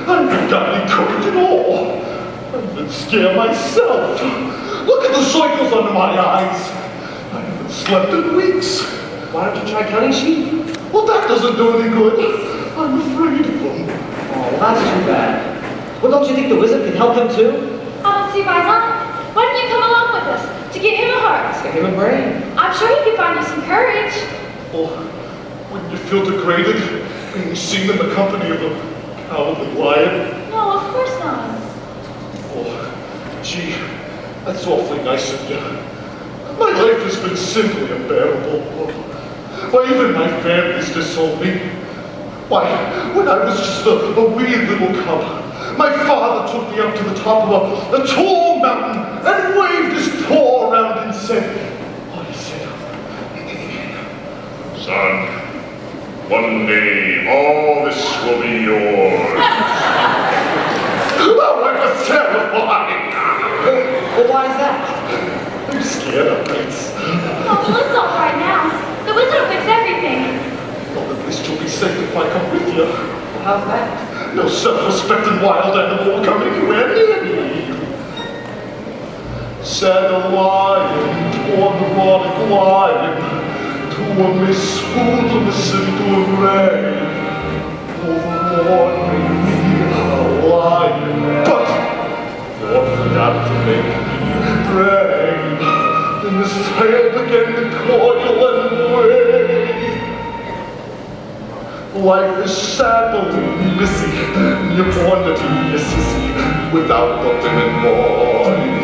I haven't got any courage at all. I've been scared myself. Look at the circles under my eyes. I haven't slept in weeks. Why don't you try counting sheep? Well, that doesn't do any good. I'm afraid of them. Oh, that's too bad. Well, don't you think the wizard can help him too? I don't see why not. Why don't you come along with us to get him a heart? Get him a brain. I'm sure he could find you some courage. Well, wouldn't you feel degraded being seen in the company of a cowardly lion? No, of course not. Oh, gee, that's awfully nice of you. My life has been simply unbearable. Why, even my family's disowned me. Why, when I was just a wee little cub, my father took me up to the top of a tall mountain and waved his paw around and said, what he said, Son, one day all this will be yours. oh, I was terrified. Well, why is that? I'm scared of heights. Oh, well, it's all right now. The wizard will fix everything. Well, at least you'll be safe if I come with you. How's that? No self-respecting wild animal will come anywhere near me. Said a lion toward the rotting lion, to a miss who to listen to a rain. Overlord made me a lion, but Lord forgot to make me brave. Then his tail began to coil and wave. Life is sad, believe me, missy. You're born to be a sissy without nothing in mind.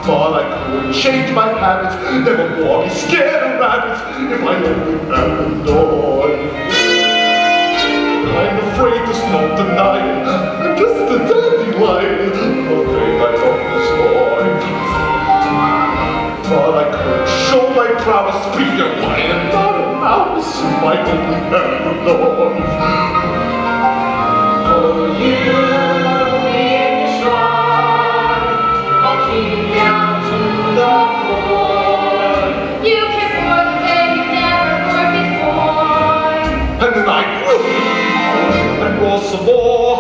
Thought I could change my habits, never more be scared of rabbits if I only had a dog. I'm afraid there's no denying, I'm just a dandelion, afraid I don't design. Thought I could show my prowess, be a lion, not a mouse. house if I only had the knife. Oh, you be in your shrine, I'll keep down to the core. You can roar the way you've never roared before. And then I would and roar some more.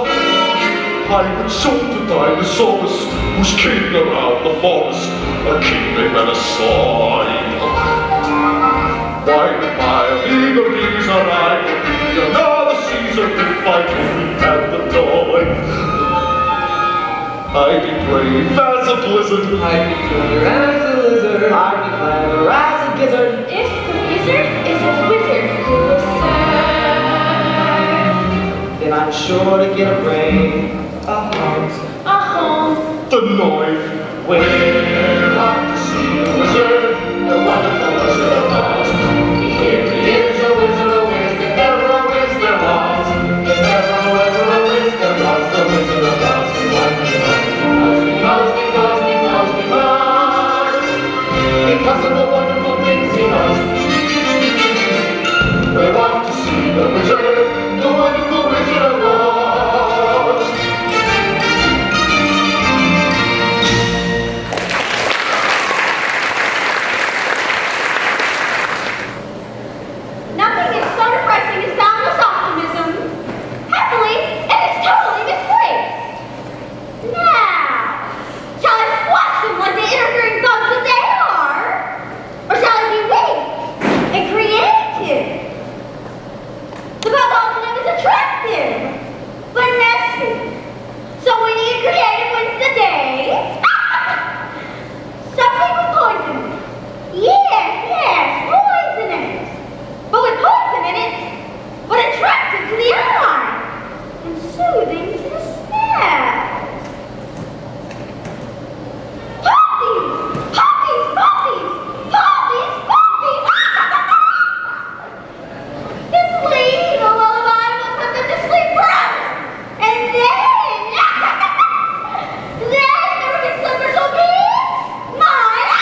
I would show the dinosaurs who's king around the forest, a king they better sign. Why would my eager bees and I would be another Caesar if I only had the knife? I'd be brave as a blizzard. I'd be clever as a lizard. I'd be clever as a gizzard. If the wizard is a wizard, who will serve? Then I'm sure to get a brain. A home. The knife. We're off to see the wizard, the wonderful Wizard of Oz. Here he is, a wizard of wiz, if ever a wiz there was. If ever a wiz there was, the Wizard of Oz. Because of the wonderful things he does. We're off to see the wizard, the wonderful Wizard of Oz. Nothing is so depressing as boundless optimism. Happily, it is totally misplaced. Now, shall I squash them like the interfering bugs that they are? Or shall I be witty and creative? The bug alternative is attractive, but messy. So witty and creative wins the day. Something with poison. Yes, poisonous. But with poison in it, but attractive to the eye and soothing to the smell. Poppies! Poppies! Poppies! Poppies! Poppies! This lady, the lullaby will put them to sleep forever. And then the American slippers will be mine.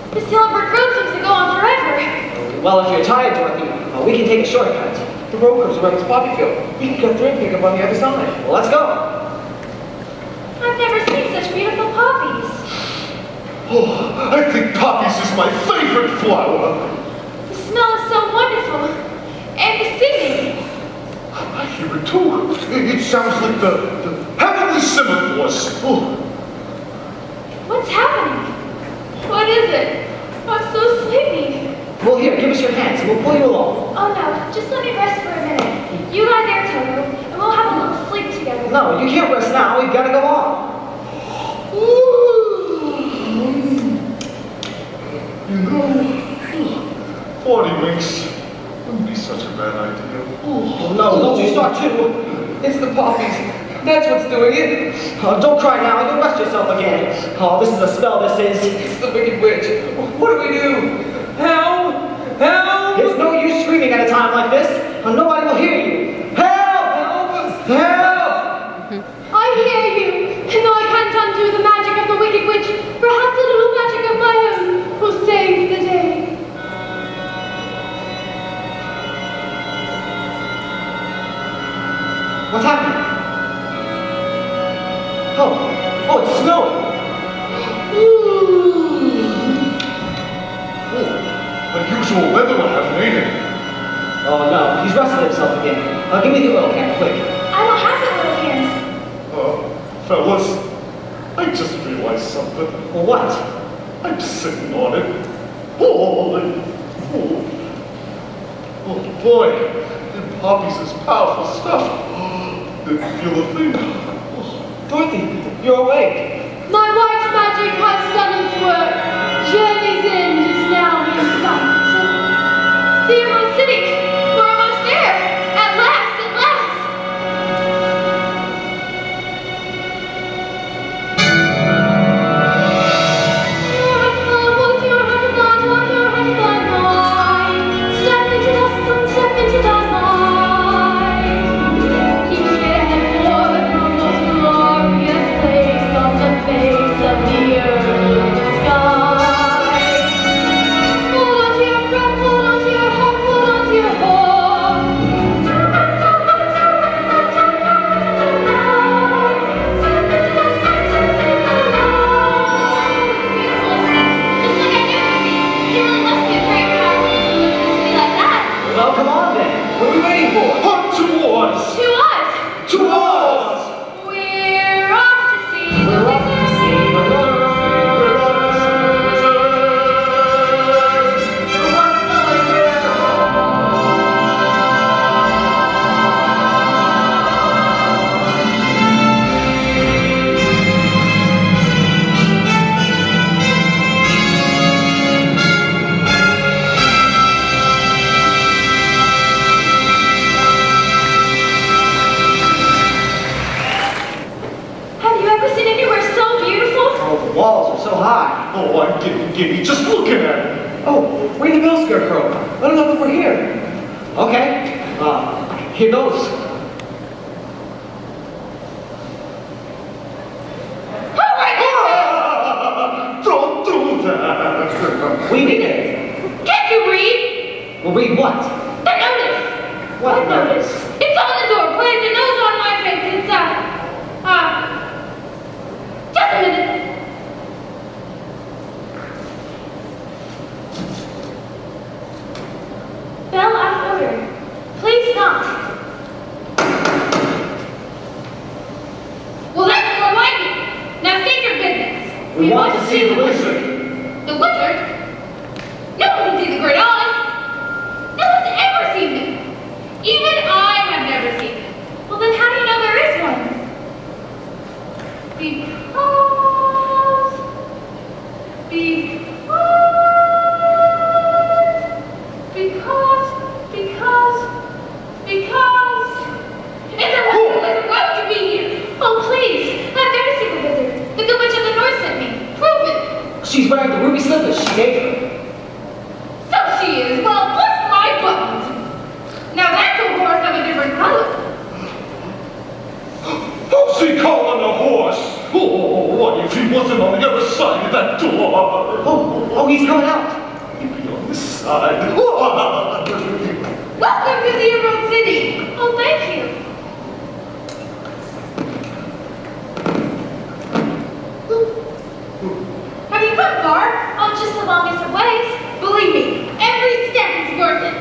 The silver road seems to go on forever. Well, if you're tired, Dorothy, we can take a shortcut. The road goes around this poppy field. You can cut through and pick up on the other side. Well, let's go. I've never seen such beautiful poppies. Oh, I think poppies is my favorite flower. The smell is so wonderful. And the singing. I hear it too. It sounds like the heavenly semaphores. Oh. What's happening? What is it? I'm so sleepy. Well, here, give us your hands. We'll pull you along. Oh no, just let me rest for a minute. You lie there, Toto, and we'll have a little sleep together. No, you can't rest now. We've got to go on. You know, 40 winks wouldn't be such a bad idea. Oh, no, don't you start too. It's the poppies. That's what's doing it. Oh, don't cry now. You'll rest yourself again. Oh, this is a spell, this is. It's the wicked witch. What do we do? Help! Help! It's no use screaming at a time like this. Nobody will hear you. Help! Help! Help! I hear you, and though I can't undo the magic of the wicked witch, perhaps a little magic of my own will save the day. What's happening? Oh, it's snowing. Unusual weather I haven't made it. Oh no, he's rested himself again. Give me the oil can, quick. I don't have the little hand. Fellas, I just realized something. Well, what? I'm sitting on it. Oh boy, them poppies is powerful stuff. Didn't feel a thing. Dorothy, you're awake. My white magic has done its work. Journey's end is now in sight. The Emerald City! We're almost there! At last, at last! Your heart blind, what's your heart blind, what your heart blind mind? Step into the sun, step into the light. Keep your head forward from those glorious walls are so high. Oh, I'm getting giddy just looking at it. Oh, ring the bell, Scarecrow. Let them know that we're here. Okay. Here goes. Don't do that. We did it. Can't you read? Well, read what? The notice. What notice? It's on the door, please. The nose on my face. It's, just a minute. Bell out of order. Please knock. Well, that's more like it. Now state your business. We want to see the wizard. The wizard? No one can see the Great Oz. No one's ever seen it. Even I have never seen it. Well, then how do you know there is one? Because, and the wizard is going to be here. Oh, please, let there see the wizard. The good witch of the north sent me. Prove it. She's wearing the ruby slippers she gave her. So she is. Well, bless my buttons. Now that's a horse of a different color. Who's he calling a horse? Oh, what if he wasn't on the other side of that door? Oh, he's coming out. He'd be on this side. Welcome to the Emerald City. Oh, thank you. Have you come far? Oh, just the longest of ways. Believe me, every step is worth it.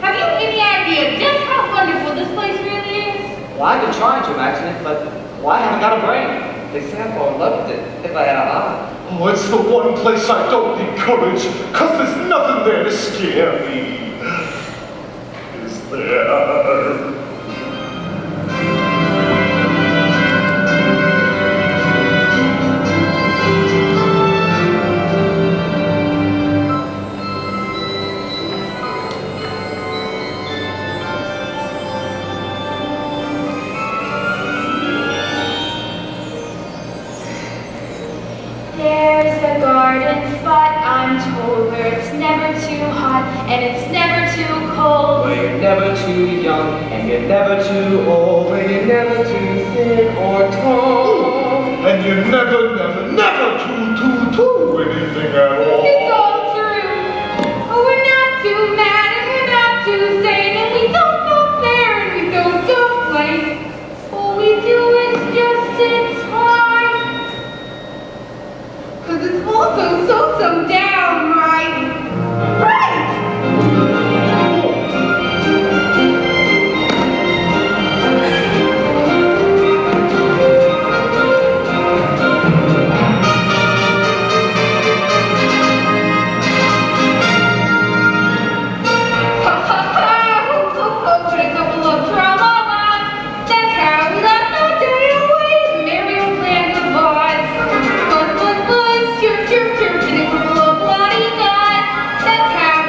Have you any idea just how wonderful this place really is? Well, I've been trying to imagine it, but I haven't got a brain. They say I'd fall in love with it if I had an eye. Oh, it's the one place I don't need courage, because there's nothing there to scare me. Is there? There's a garden spot, I'm told, where it's never too hot and it's never too cold. Where you're never too young and you're never too old. Where you're never too thin or tall. And you never do anything at all. It's all true. Oh, we're not too mad and we're not too sane and we don't go fair and we don't go plain. All we do is just sit tight. 'Cause it's also so downright right. Put a couple of tra-la-las. That's how we left our day away. Merry old land of Oz. Buzz, buzz, buzz, chirp, chirp, chirp, and a couple of bloody dots. That's how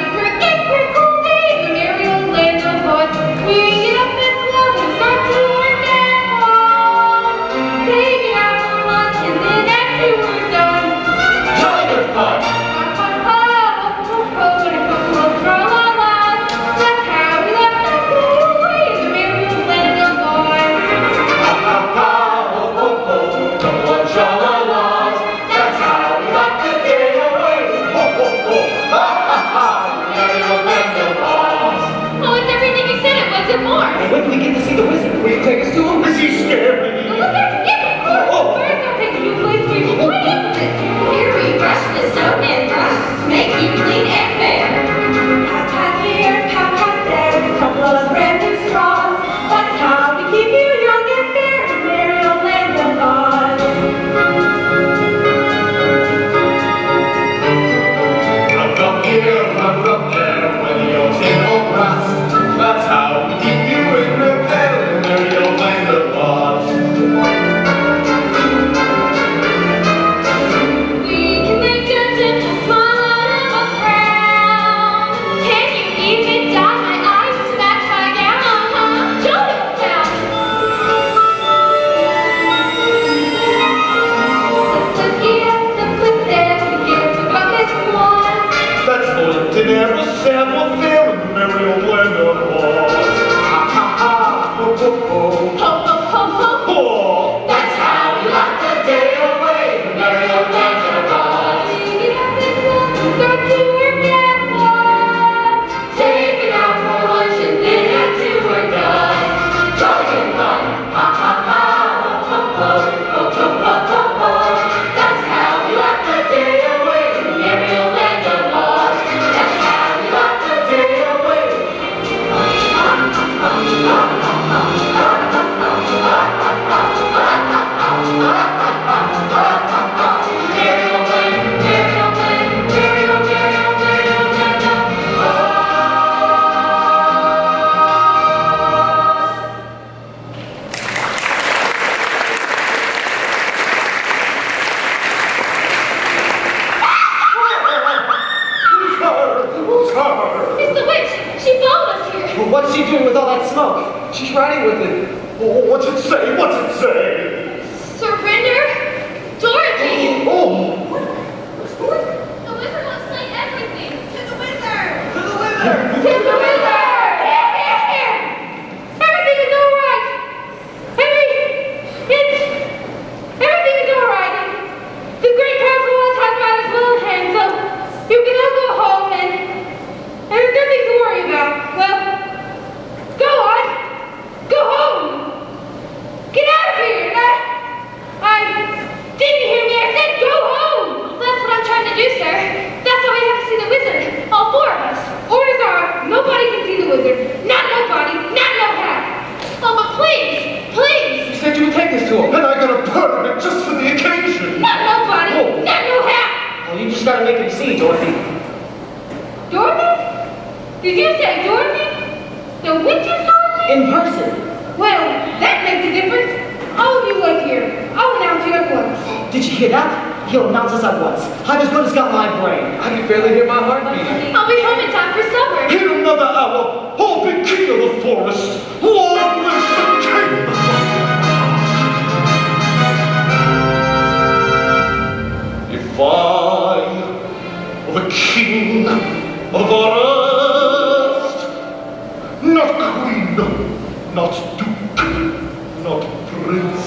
writing with it? What's it say? What's it say? Surrender? Dorothy! Oh! The wizard will explain everything. To the wizard! To the wizard! To the wizard! Everything is all right. Everything is all right. The great powerful Oz has Madam's little hand, so you can all go home and there's nothing to worry about. Well, go on. Go home. Get out of here. I didn't hear me. I said go home. That's what I'm trying to do, sir. That's why we have to see the wizard. All four of us. Orders are nobody can see the wizard. Not nobody. Not no hat. Oh, but please, please. You said you would take this to him. And I got a permit just for the occasion. Not nobody. Oh. Not no hat. Well, you just gotta make him see, Dorothy. Dorothy? Did you say Dorothy? The witch's Dorothy? In person. Well, that makes a difference. All of you wait here. I'll announce you at once. Did you hear that? He'll announce us at once. I've as good as got my brain. I can barely hear my heart beating. I'll be home in time for supper. In another hour, I'll be king of the forest. Long live the king! If I were the king of the forest, not queen, not duke, not prince,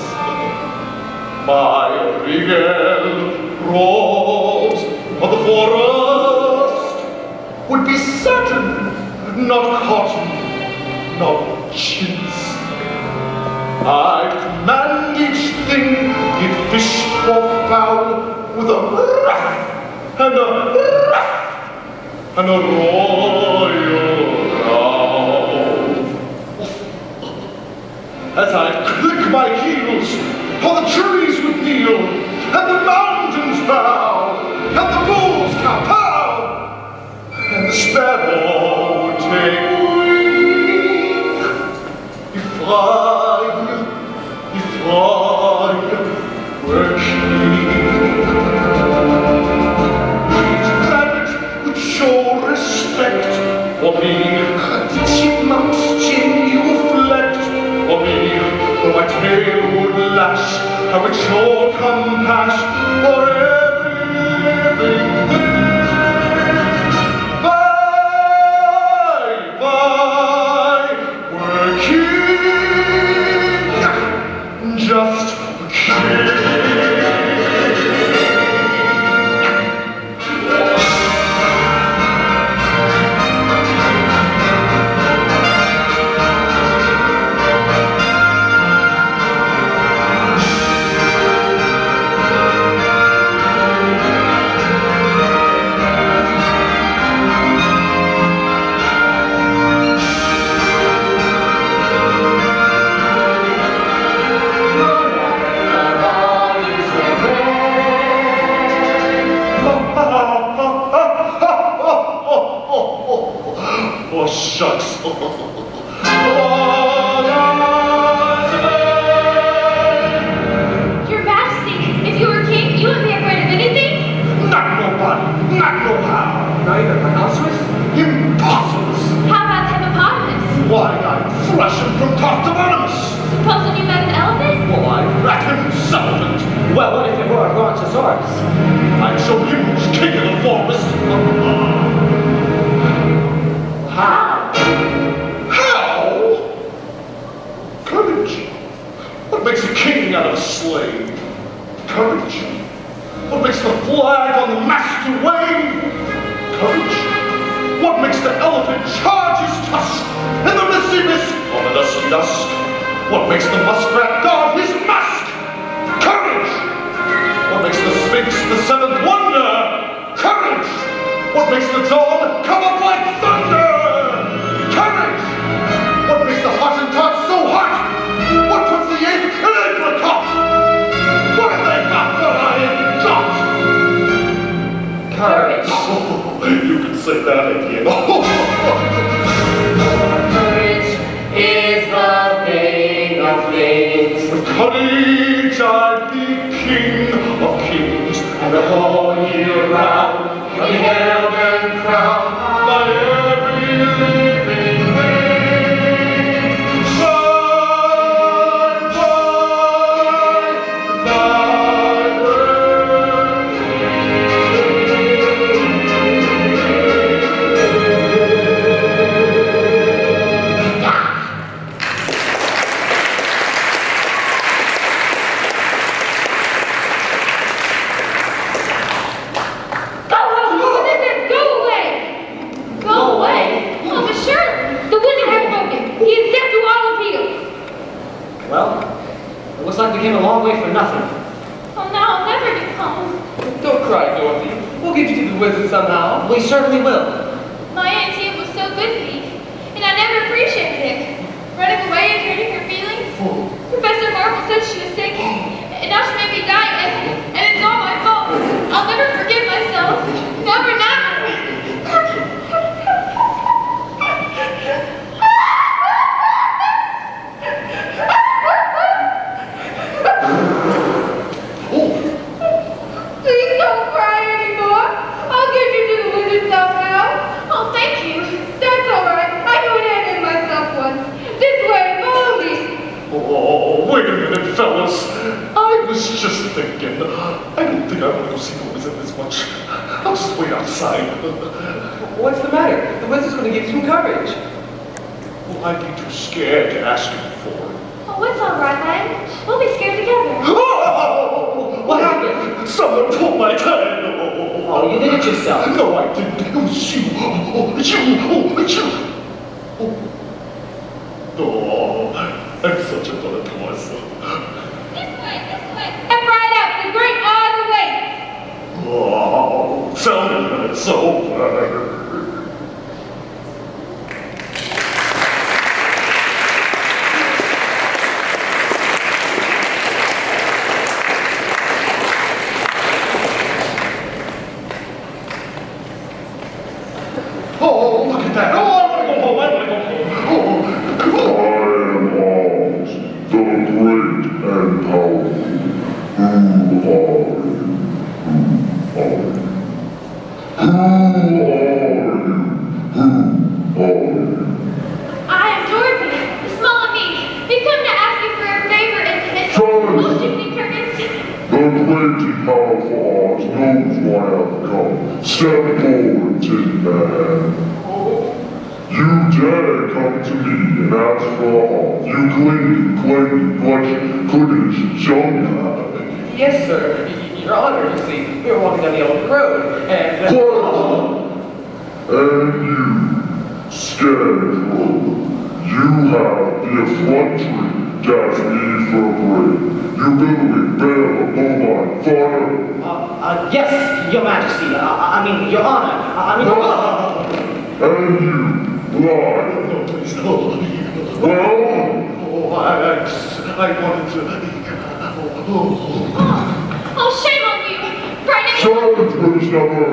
my regal robes of the forest would be satin, not cotton, not chintz. I'd command each thing, be fish or fowl, with a ruff and a ruff and a royal row. As I click my heels, how the trees would kneel, and the mountains bow, and the bulls cow-pow, and the sparrow would take wing. If I were king, each rabbit would show respect for me. The chipmunk's chin you reflect for me. Though my tail would lash, I would show compassion for every living thing. If I were king, just a king. Oh, shucks. Your Majesty, if you were king, you wouldn't be afraid of anything? Not nobody, not no how. Not even a rhinoceros? Impossible. How about the hippopotamus? Why, I'd thrash him from top to bottom. Supposing you met an elephant? Well, I'd rat him elephant. Well, what if it were a brontosaurus? I'd show him who's king of the forest. How? How? Courage. What makes a king out of a slave? Courage. What makes the flag on the mast to wave? Courage. What makes the elephant charge his tusk in the misty mist on the dusty dusk? What makes the muskrat guard his mask? Courage. What makes the sphinx the seventh wonder? Courage. What makes the dawn come up like thunder? Courage. What makes the Hottentot so hot? What puts the ape in apricot? What have they got that I ain't got? Courage. Oh, you can say that again. Courage is the thing of things. With courage I'd be king of kings, And the whole year round, you'll be held and crowned by every living thing. wizard somehow. We certainly will. My auntie was so good to me, and I never appreciated it. Running away and hurting her feelings. Professor Marvel said she was sick, and now she may be dying, and it's all my fault. I'll never forgive myself. Never, never. Please don't cry anymore. I'll get you to the wizard somehow. Oh, thank you. That's all right. I knew it ended myself once. This way, follow me. Oh, wait a minute, fellas. I was just thinking. I don't think I want to go see the wizard this much. I'll just wait outside. What's the matter? The wizard's going to give you some courage. Well, I'd be too scared to ask him for it. Oh, it's all right, then. We'll be scared together. Oh! What happened? Someone pulled my tail. Oh, you did it yourself. No, I didn't. It was you. Oh, it's you. Oh, it's you. Oh, I'm such a bullet to myself. This way, this way. Step right up. The great Oz awaits. Oh, tell me that it's over. Oh, look at that. Oh, I want to go home. I want to go home. Oh, I am Oz, the great and powerful. Who are you? Who are you? I am Dorothy, the small and meek. We've come to ask you for a favor and Charlie. will you be courteous? The great and powerful Oz knows why I've come. Step forward, Tin Man. You dare come to me and ask for a hug. You clingy, goodish young guy. Yes, sir. Your Honor, you see, we were walking down the old road, and... And you, Scarecrow, you have the effrontery to ask me for a break. You billowing bear of bovine fire. Yes, Your Majesty. I mean, Your Honor. And you, blind. no, please, no. Well, Oh, I wanted to. Oh, shame on you. Frightening. challenge which never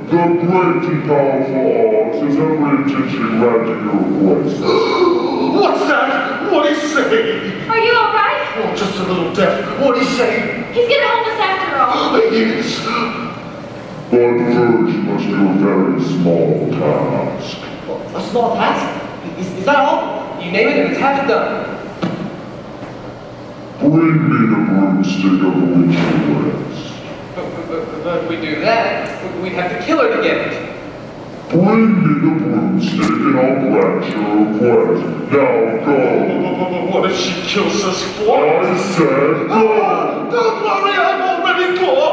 the great and powerful Oz has every intention granting your request. What's that? What'd he say? Are you all right? Oh, just a little deaf. What'd he say? He's gonna hold us after all. Yes. But first you must do a very small task. A small task? Is that all? You name it and it's half done. Bring me the broomstick of the witch's west. But if we do that, we'd have to kill her to get it. Bring me the broomstick and I'll grant your request. Now go. What if she kills us for? I said go. Don't worry, I'm already gone.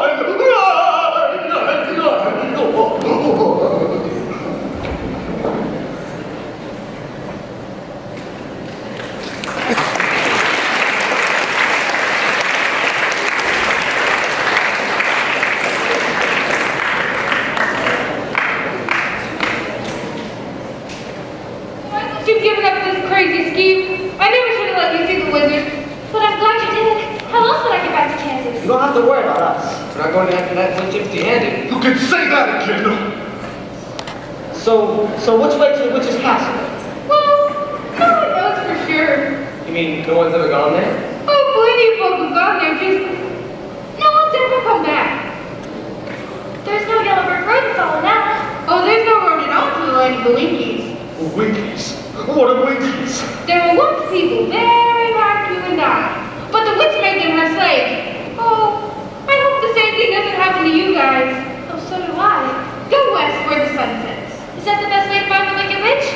You've given up this crazy scheme. I never should have let you see the wizard. But I'm glad you did. How else would I get back to Kansas? You don't have to worry about us. We're not going after that limp empty-handed. You can say that again. So which way to the witch's castle? Well, no one knows for sure. You mean no one's ever gone there? Oh, plenty of folk have gone there, just no one's ever come back. There's no yellow brick road to follow now. Oh, there's no road at all to the land of the Winkies. Winkies? What are Winkies? There were once people very like you and I, but the witch made them her slave. Oh, I hope the same thing doesn't happen to you guys. Oh, so do I. Go west where the sun sets. Is that the best way to find the Wicked Witch?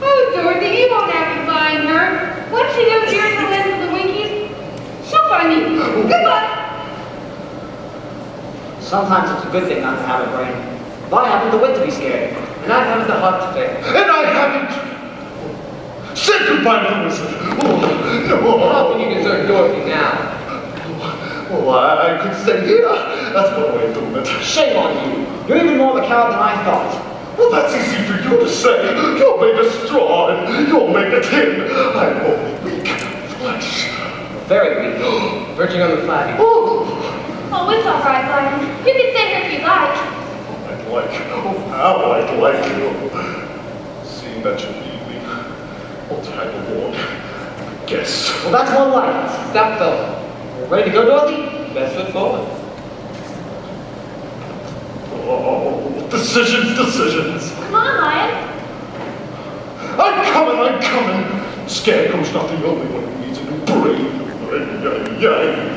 Oh, Dorothy, you won't have to find her. Once she knows you're in the land of the Winkies, she'll find you. Good luck. Sometimes it's a good thing not to have a brain. But I haven't the wit to be scared. And I haven't the heart to fail. And I haven't. Say goodbye to the wizard. Oh, How can you desert Dorothy now? Oh, I could stay here. That's one way of doing it. Shame on you. You're even more of a coward than I thought. Well, that's easy for you to say. You're made of straw and you're made of tin. I'm only weak flesh. Very weak. Verging on the flabby. Oh, Oh, it's all right, Lion. You can stay here if you like. I'd like you. Oh, how I'd like you. Seeing that you need me, what type of war? Guess. Well, that's more like it. Stop, fella. Ready to go, Dorothy? Best foot forward. Oh, decisions. Come on, Lion. I'm coming. Scarecrow's not the only one who needs a new brain. Yay.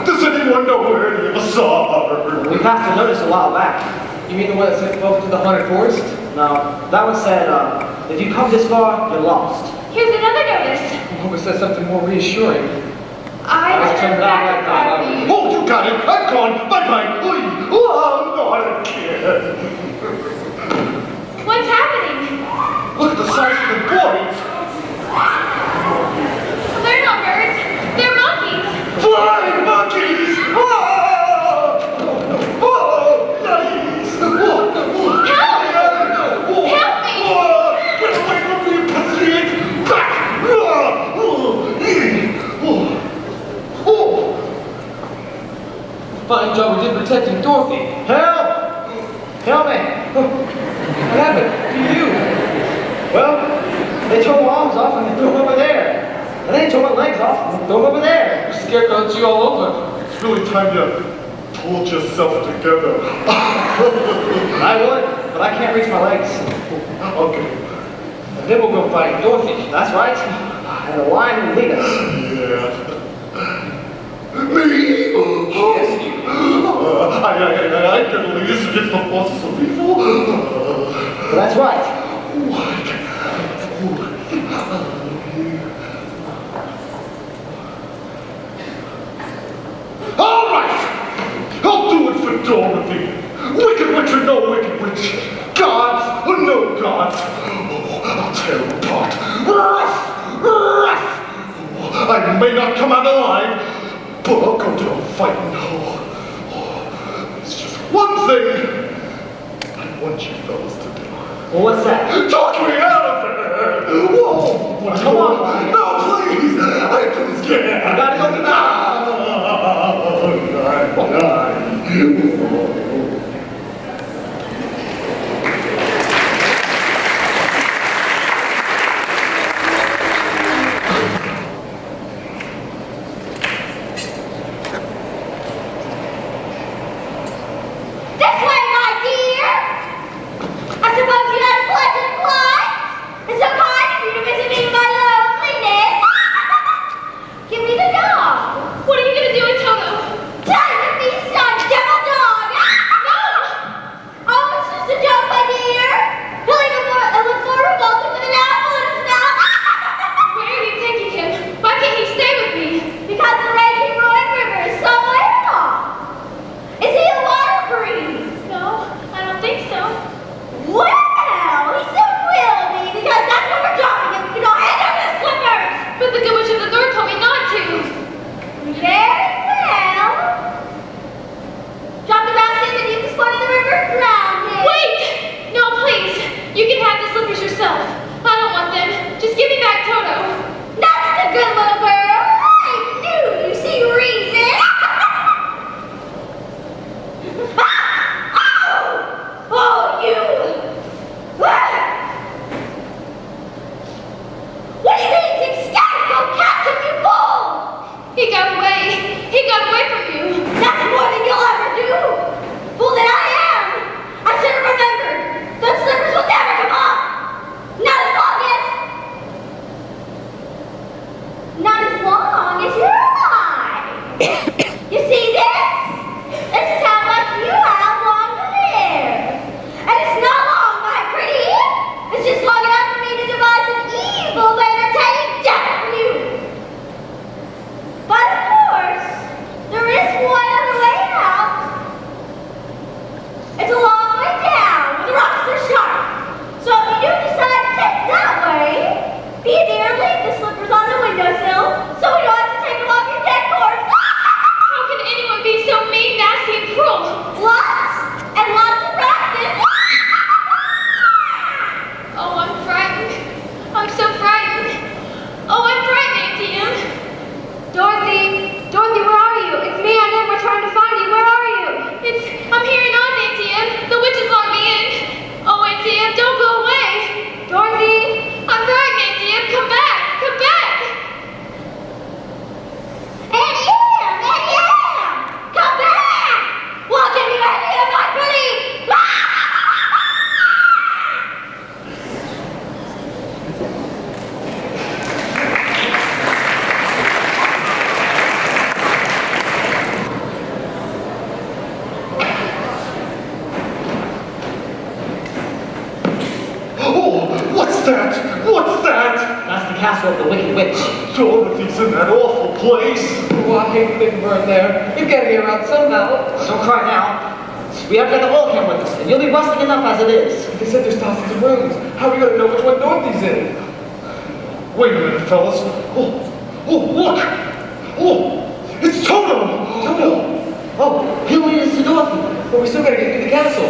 Does anyone know where any of us are? We passed a notice a while back. You mean the one that said welcome to the haunted forest? No, that one said, if you come this far, you're lost. Here's another notice. I hope it says something more reassuring. I turned back the car. Oh, you got it! I'm gone! Bye-bye! Oh, I'm not a kid! What's happening? Look at the size of the boys! They're not birds. They're monkeys. Flying monkeys! Oh! Oh! Nice! Help! Help me! Get away from me, pathetic! Back! Fine job we did protecting Dorothy. Help! Help me! What happened to you? Well, they tore my arms off and they threw them over there. And then they tore my legs off and threw them over there. Scarecrow had you all over. It's really time you pulled yourself together. I would, but I can't reach my legs. Okay. Then we'll go find Dorothy. That's right. And the line will lead us. Yeah. Me? Yes, you. I can lead us against the forces of evil. That's right. All right. I'll do it for Dorothy. Wicked witch or no wicked witch. Gods or no gods. I'll tear them apart. I may not come out alive, but I'll go down fighting. It's just one thing I want you fellas to do. Well, what's that? Talk me out of it! Whoa! Come on. No, please! I'm too scared! I gotta go to the This way, my dear! I suppose you had a pleasant flight? It's so kind of you to visit me in my loneliness. Give me the dog. What are you going to do with Toto? Die with me, son, devil dog! No! Oh, it's just a joke, my dear. He'll look more revolting with an apple in his mouth. Where are you taking him? Why can't he stay with me? Because the raging roaring river is so way off. Is he a water breed? No, I don't think so. Well, he soon will be, because that's what we're dropping him. You know, hand over the slippers! But the good witch of the door told me not to. Very well. Drop the basket in the deepest part of the river, drown him. Wait! No, please. You can have the slippers yourself. I don't want them. Just give me back Toto. That's the good little girl. I knew you see reason. Oh, you! What do you think Scarecrow captured you for? He got away. He got away from you. That's more than you'll ever do. Fool that I am. I should have remembered. Those slippers will never come off. Not as long as you're alive. You see this? This is how much you have long to live. And it's not long, my pretty. It's just long enough for me to devise an evil way to take death from you. But of course, there is one other way out. It's a long way down, where the rocks are sharp. So if you do decide to take that way, be near and leave the slippers on the windowsill, so we don't have to take them off your dead corpse. How can anyone be so mean, nasty, and cruel? Lots and lots of practice. Oh, I'm frightened. I'm so frightened. Oh, I'm frightened, Auntie Em. Dorothy, where are you? It's me, Aunt Em. We're trying to find you. Where are you? I'm here in Oz, Auntie Em. The witches locked me in. Oh, Auntie Em, don't go away. Dorothy, I'm frightened, Auntie Em. Come back. Come back. Auntie Em, come back. Walk in here, Auntie Em, my pretty. Oh, what's that? What's that? That's the castle of the Wicked Witch. Dorothy's in that awful place. Oh, I hate being burned there. You've got to get around somehow. Don't cry now. We haven't got the whole camp with us, and you'll be rusting enough as it is. They said there's thousands of rooms. How are we going to know which one Dorothy's in? Wait a minute, fellas. Oh, look! Oh, it's Toto! Toto! Oh, he'll lead us to Dorothy. But we still got to get to the castle.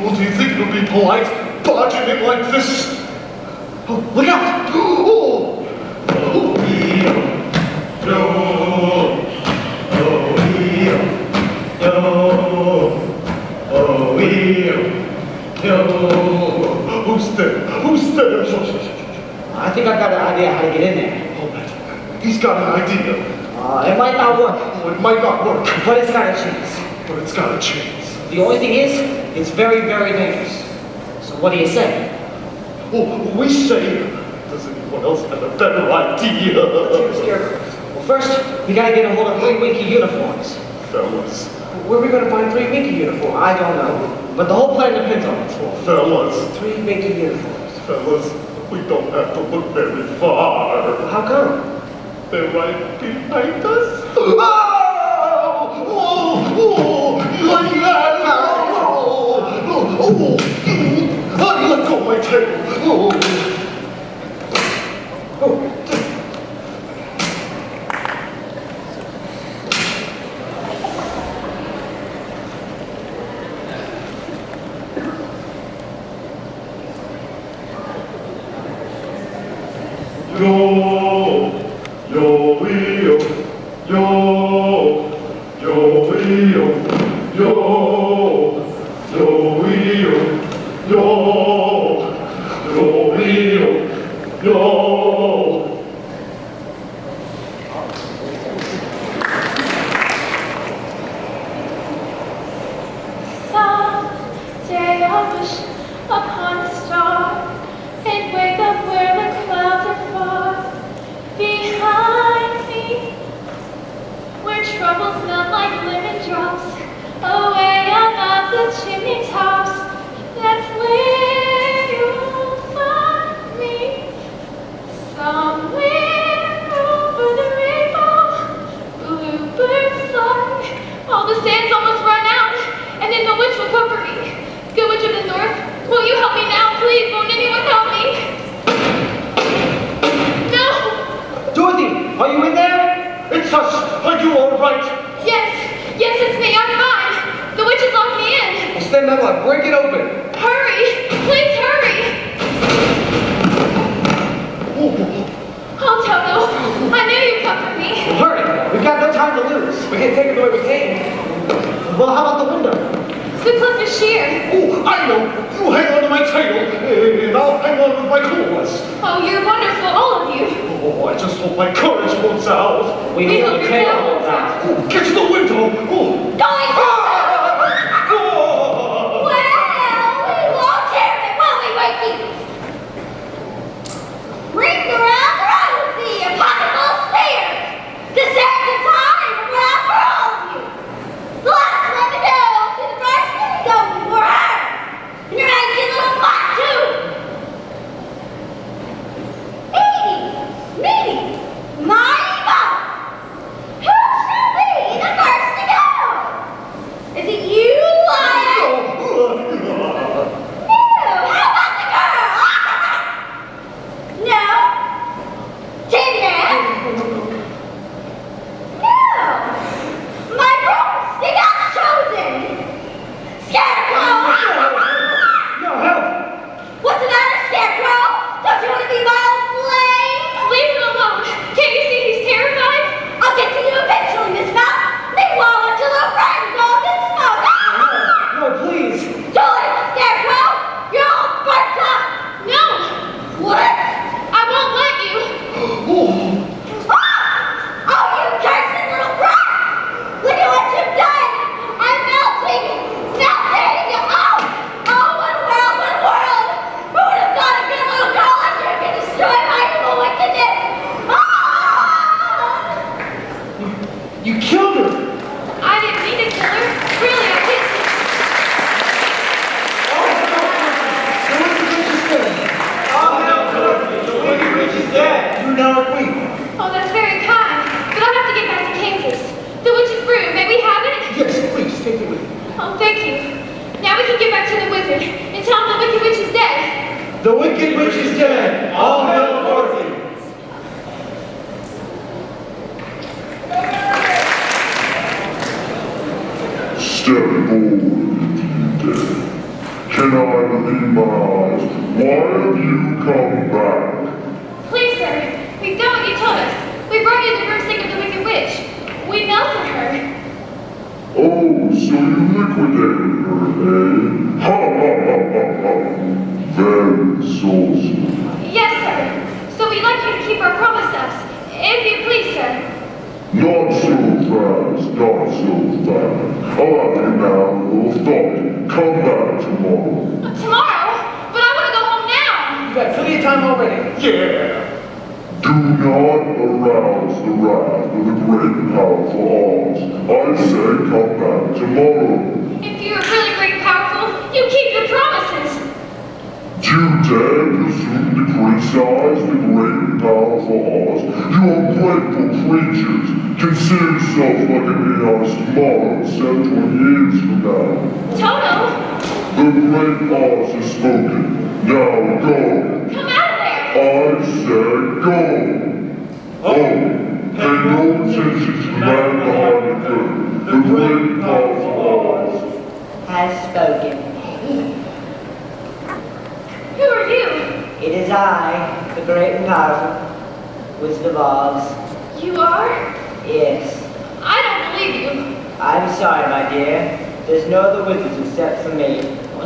Well, do you think it'll be polite barging in like this? Oh, look out! Oh! Who's there? Who's there? I think I've got an idea how to get in there. Hold that. He's got an idea. It might not work, Oh, it might not work, but it's got a chance. but it's got a chance. The only thing is, it's very, very dangerous. So what do you say? Oh, we say, does anyone else have a better idea? Let's hear the Scarecrow. Well, first, we gotta get a hold of 3 Winky uniforms. Fellas, Where are we gonna find 3 Winky uniforms? I don't know. But the whole plan depends on it. fellas, 3 Winky uniforms. fellas, we don't have to look very far. Well, how come? They're right behind us. Oh! Let go of my tail. Someday I'll wish upon a star and wake up where the clouds are far behind me, where troubles melt like lemon drops away above the chimney tops. That's where you'll find me, somewhere over the rainbow. Bluebirds fly, all the sand's almost run out, and then the witch will comfort me. Good witch of the north, will you help me now, please? Won't anyone help me? No! Dorothy, are you in there? It's us. Are you all right? Yes, it's me. I'm fine. The witch has locked me in. Well, stand up, break it open. Hurry! Please hurry! Oh, Toto, I knew you'd comfort me. Well, hurry, we've got no time to lose. We can't take it the way we came. Well, how about the window? The cliff is sheer. Oh, I know. You hang on to my tail, and I'll hang on with my claws. Oh, you're wonderful, all of you. Oh, I just hope my courage holds out. We hope your tail holds out. Oh, get to the window. Oh. Going Oh. Well, we won't tear it, will we, Wakey? Ring around the rosy, a pocketful of spear. To save the time around for all of you. The last let me know to the first thing going for her. And your angry little pot, too. Meaty, mighty mom. Who shall be the first to go? Is it you, Lion? No, how about the girl? No. Tin Man? No. My brothers, they got chosen. Scarecrow! No, help! What's the matter, Scarecrow? Don't you want to be my old flame? Leave him alone. Can't you see he's terrified? I'll get to you eventually, Miss Mouth. Meanwhile, let your little friend go and smoke. No, please. Don't let him, Scarecrow. You're all burnt up. No. What? I won't let you. Oh, you cursed little brat. Look at what you've done. I'm melting. Oh, what a world. Who would have thought a good little girl like you could destroy my evil wickedness? You killed her. I didn't mean to kill her. Really, I didn't. You know it, we. Oh, that's very kind. But I'll have to get back to Kansas. The witch's broom. May we have it? Yes, please, take it with you. Oh, thank you. Now we can get back to the wizard and tell him the wicked witch is dead. The wicked witch is dead. All hail Dorothy. Step forward, you dead. Can I believe my eyes? Why have you come back? Please, sir, we've done what you told us. We brought you the broomstick of the wicked witch. We melted her. Oh, so you liquidated her, eh? Ha ha ha ha ha. Very saucy. Yes, sir. So we'd like you to keep our promise to us. If you please, sir. Not so fast, not so fast. I'll have you now, little thought. Come back tomorrow. Tomorrow? But I want to go home now. bed. Plenty of time already. Yeah. Do not arouse the wrath of the great and powerful Oz. I say come back tomorrow. If you're really great and powerful, you keep your promises. Do you dare presume to criticize the great and powerful Oz? You ungrateful creatures! Consider yourself like an Aeon's tomorrow instead of 20 years from now. Toto, The great Oz has spoken. Now go! come out of there. I said go! Oh, pay no attention to the man behind the curtain. The great and powerful Oz. Has spoken. Who are you? It is I, the great and powerful Wizard of Oz. You are? Yes. I don't believe you. I'm sorry, my dear. There's no other wizards except for me.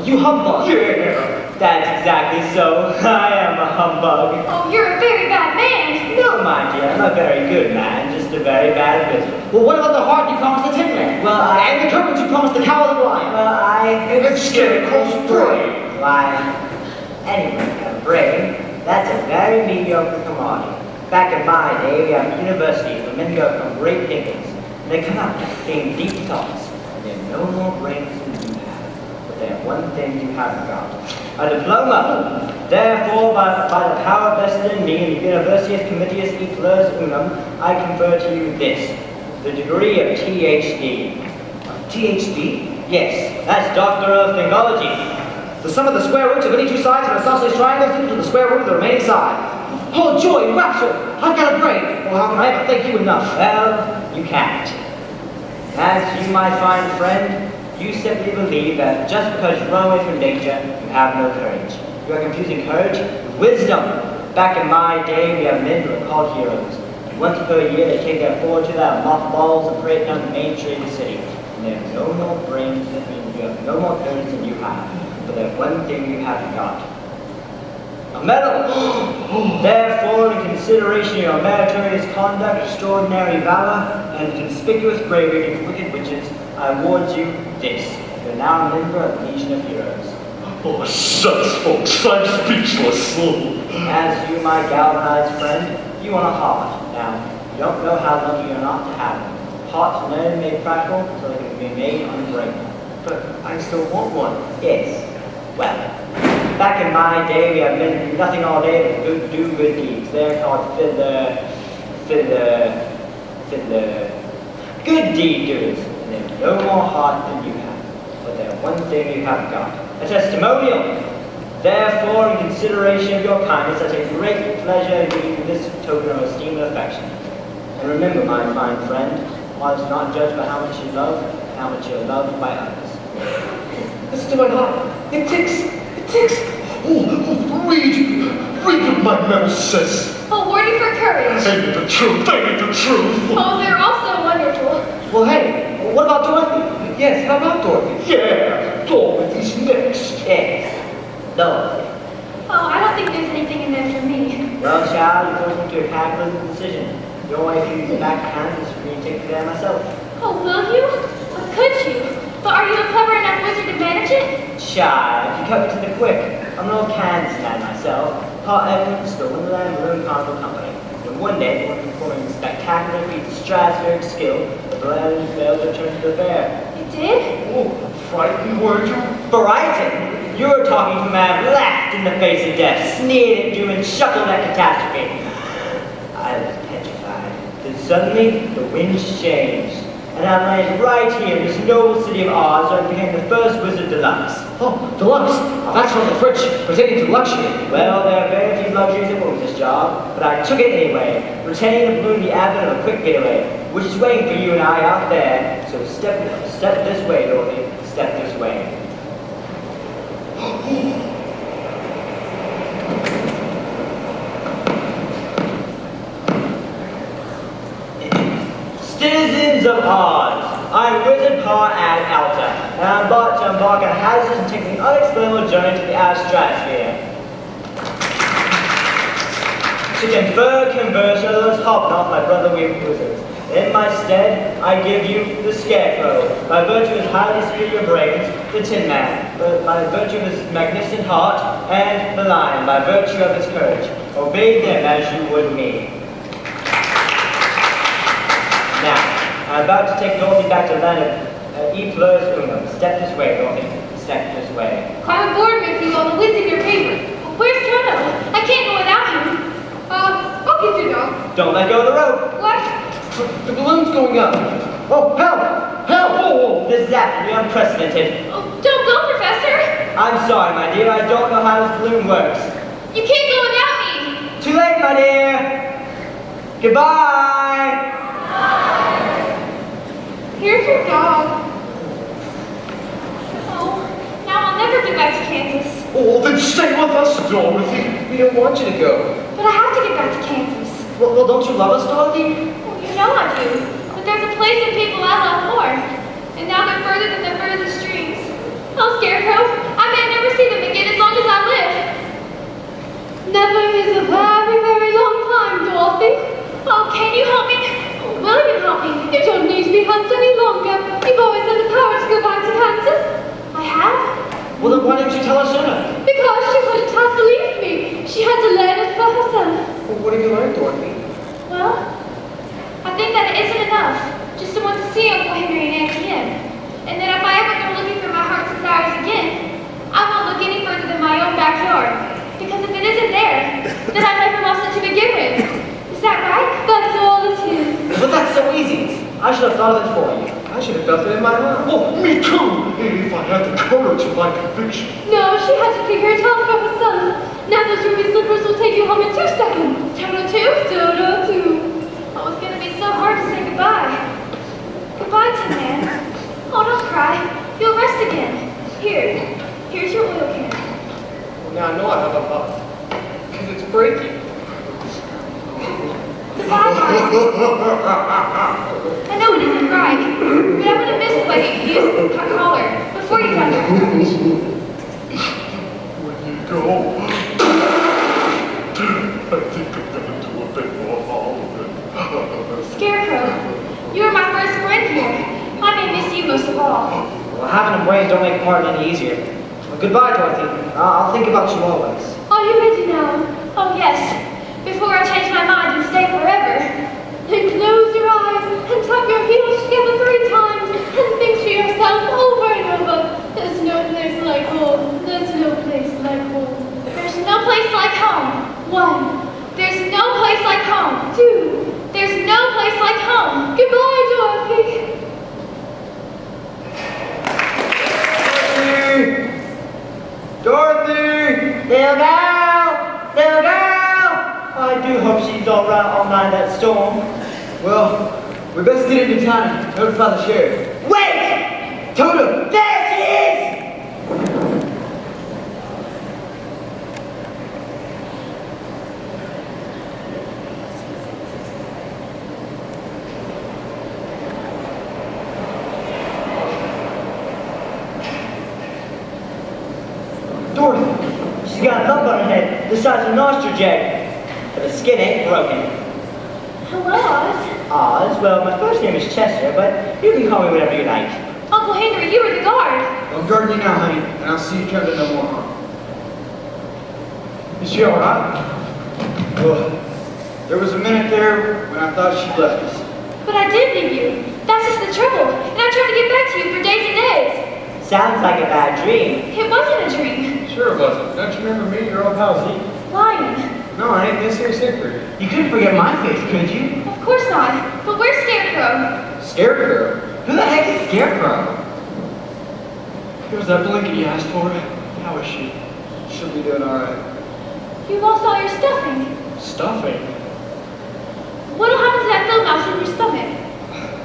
You humbug! Yeah. That's exactly so. I am a humbug. Oh, you're a very bad man. No, my dear, I'm a very good man, just a very bad wizard. Well, what about the heart you promised the Tin Man? Well, and the courage you promised the Cowardly Lion? And It's Scarecrow's brain. Anyway, a brain, that's a very mediocre commodity. Back in my day, we have universities where men go from great thinkings. And they come out thinking deep thoughts. And they have no more brains than you have. But they have one thing you haven't got. A diploma. Therefore, by the power vested in me in the Universitas Comitius e Plurs Unum, I confer to you this, the degree of THD. THD? Yes, that's Doctor of Thingology. The sum of the square roots of any two sides of an isosceles triangle is equal to the square root of the remaining side. Oh, joy, rapture! I've got a brain! Well, how can I ever thank you enough? Well, you can't. As you, my fine friend, you simply believe that just because you run away from danger, you have no courage. You are confusing courage with wisdom. Back in my day, we have men who are called heroes. Once per year, they take their forge to their mothballs and parade down the main street of the city. And they have no more brains than you have, no more courage than you have. But there's one thing you haven't got. A medal! Therefore, in consideration of your meritorious conduct, extraordinary valor, and conspicuous bravery against wicked witches, I award you this. You're now a member of the Legion of Heroes. Oh, shucks, folks, I'm speechless. As you, my galvanized friend, you want a heart. Now, you don't know how lucky you're not to have one. Hearts are never made practical, so they can be made unbreakable. But I still want one. Yes. Well, back in my day, we have men who do nothing all day but do good deeds. They're called fiddler. Good deed doers. And they have no more heart than you have. But they have one thing you haven't got. A testimonial. Therefore, in consideration of your kindness, I take great pleasure in giving you this token of esteem and affection. And remember, my fine friend, one is not judged by how much you love, but how much you are loved by others. Listen to my heart. It ticks. It ticks. Read what my medal says. Awarded for courage. Ain't it the truth? Ain't it the truth? Oh, they're all so wonderful. Well, hey, what about Dorothy? Yes, how about Dorothy? Yeah, Dorothy's next. Yes. Dorothy. Oh, I don't think there's anything in there for me. Well, child, you forced me to a calculated decision. The only way to use the back hands is for me to take it there myself. Oh, will you? Or could you? But are you a clever enough wizard to manage it? Shy, if you cut me to the quick. I'm an old Kansas man myself. Part Edward is the Wonderland Balloon Carnival Company. And one day, when performing a spectacular feat of stratospheric skill, the balloon failed to return to the fair. You did? Oh, frightened, were you? Frightened? You were talking to a man who laughed in the face of death, sneered at you, and chuckled at catastrophe. I was petrified. Then suddenly, the winds changed. And I landed right here in this noble city of Oz, where I became the first Wizard Deluxe. Oh, deluxe. Oh, that's from the French, pertaining to luxury. Well, there are very few luxuries that work this job, but I took it anyway, retaining the balloon the advent of a quick getaway, which is waiting for you and I out there. So step this way, Dorothy. Step this way. Citizens of Oz, I'm Wizard Par Ad Alta, and I'm about to embark on a hazardous and taking an unexplainable journey to the outer stratosphere. To confer conversion of those hobnob, my brother weaving wizards. In my stead, I give you the Scarecrow, by virtue of his highly superior brains, the Tin Man. by virtue of his magnificent heart, and the lion by virtue of his courage. Obey them as you would me. Now, I'm about to take Dorothy back to the land of E plus uno. Step this way, Dorothy. Step this way. I'm aboard with you on the lids of your paper. Where's Toto? I can't go without him. I'll get you dog. Don't let go of the rope. What? The balloon's going up. Oh, help! Help! Oh, this is absolutely unprecedented. Oh, don't go, Professor. I'm sorry, my dear. I don't know how this balloon works. You can't go without me. Too late, my dear. Goodbye. Here's your dog. Oh, now I'll never get back to Kansas. Oh, then stay with us, Dorothy. We don't want you to go. But I have to get back to Kansas. Well, don't you love us, Dorothy? Well, you know I do. But there's a place and people I love more. And now they're further than the furthest streams. Oh, Scarecrow, I may never see them again as long as I live. Never is a very, very long time, Dorothy. Oh, can you help me? Oh, will you help me? You don't need to be hunted any longer. You've always had the power to go back to Kansas. I have? Well, then why didn't you tell us sooner? Because she wouldn't have believed me. She had to learn it for herself. Well, what have you learned, Dorothy? Well, I think that it isn't enough just to want to see Uncle Henry and Auntie Em. And that if I ever go looking for my heart's desires again, I won't look any further than my own backyard. Because if it isn't there, then I never lost it to begin with. Is that right? That's all it is. But that's so easy. I should have thought of it for you. I should have felt it in my heart. Oh, me too, if I had the courage of my conviction. No, she had to figure it out for herself. Now those ruby slippers will take you home in 2 seconds. Toto too? Toto too. Oh, it's gonna be so hard to say goodbye. Goodbye, Tin Man. Oh, don't cry. You'll rest again. Here's your oil can. Well, now I know I have a butt. Because it's breaking. Goodbye, Mark. I know it isn't right, but I would have missed the way you used the collar before you got your courage. When you go, I think I'm gonna do a bit more of all of it. Scarecrow, you were my first friend here. I may miss you most of all. Well, having him wait don't make the part any easier. Well, goodbye, Dorothy. I'll think about you always. Are you ready now? Oh, yes. Before I change my mind and stay forever. Then close your eyes and tap your heels together 3 times and think to yourself over and over, there's no place like home. There's no place like home. There's no place like home. 1. There's no place like home. 2. There's no place like home. Goodbye, Dorothy. Dorothy! Little girl! Little girl! I do hope she's all right on that storm. Well, we best get into town and notify the sheriff. Wait! Toto! There she is! Dorothy, she's got a lump on her head the size of an ostrich egg, but the skin ain't broken. Hello, Oz. Oz? Well, my first name is Chester, but you can call me whatever you like. Uncle Henry, you were the guard. I'm guarding you now, honey, and I'll see you come to no more harm. Is she alright? Well, there was a minute there when I thought she left us. But I did leave you. That's just the trouble. And I tried to get back to you for days and days. Sounds like a bad dream. It wasn't a dream. Sure it wasn't. Don't you remember me, your old pal Zeke? Lion. No, I ain't this here secret. You couldn't forget my face, could you? Of course not. But where's Scarecrow? Scarecrow? Who the heck is Scarecrow? Here's that blanket you asked for. How is she? She'll be doing alright. You lost all your stuffing. Stuffing? What'll happen to that field mouse in your stomach?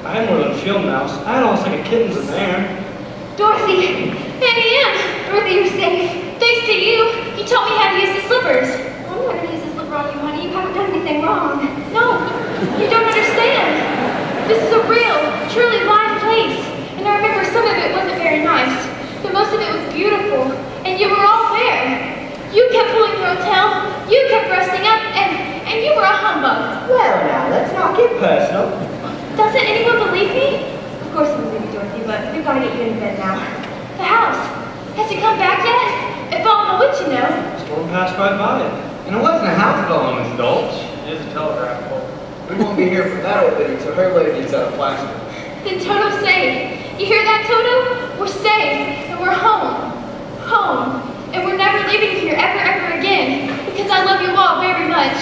I had more than a field mouse. I had almost like a kitten's in there. Dorothy. Auntie Em. Dorothy, you're safe. Thanks to you. You taught me how to use the slippers. I'm not going to use the slipper on you, honey. You haven't done anything wrong. No. You don't understand. This is a real, truly live place. And I remember some of it wasn't very nice. But most of it was beautiful. And you were all there. You kept pulling your tail. You kept resting up. And you were a humbug. Well, now, let's not get personal. Doesn't anyone believe me? Of course we believe you, Dorothy, but we've got to get you into bed now. The house. Has it come passed right by it. And it wasn't a house phone, Miss Gulch. It is a telegraph pole. We won't be here for that old biddy till her lady gets out of plaster. Then Toto's safe. You hear that, Toto? We're safe, and we're home. Home. And we're never leaving here ever, ever again. Because I love you all very much.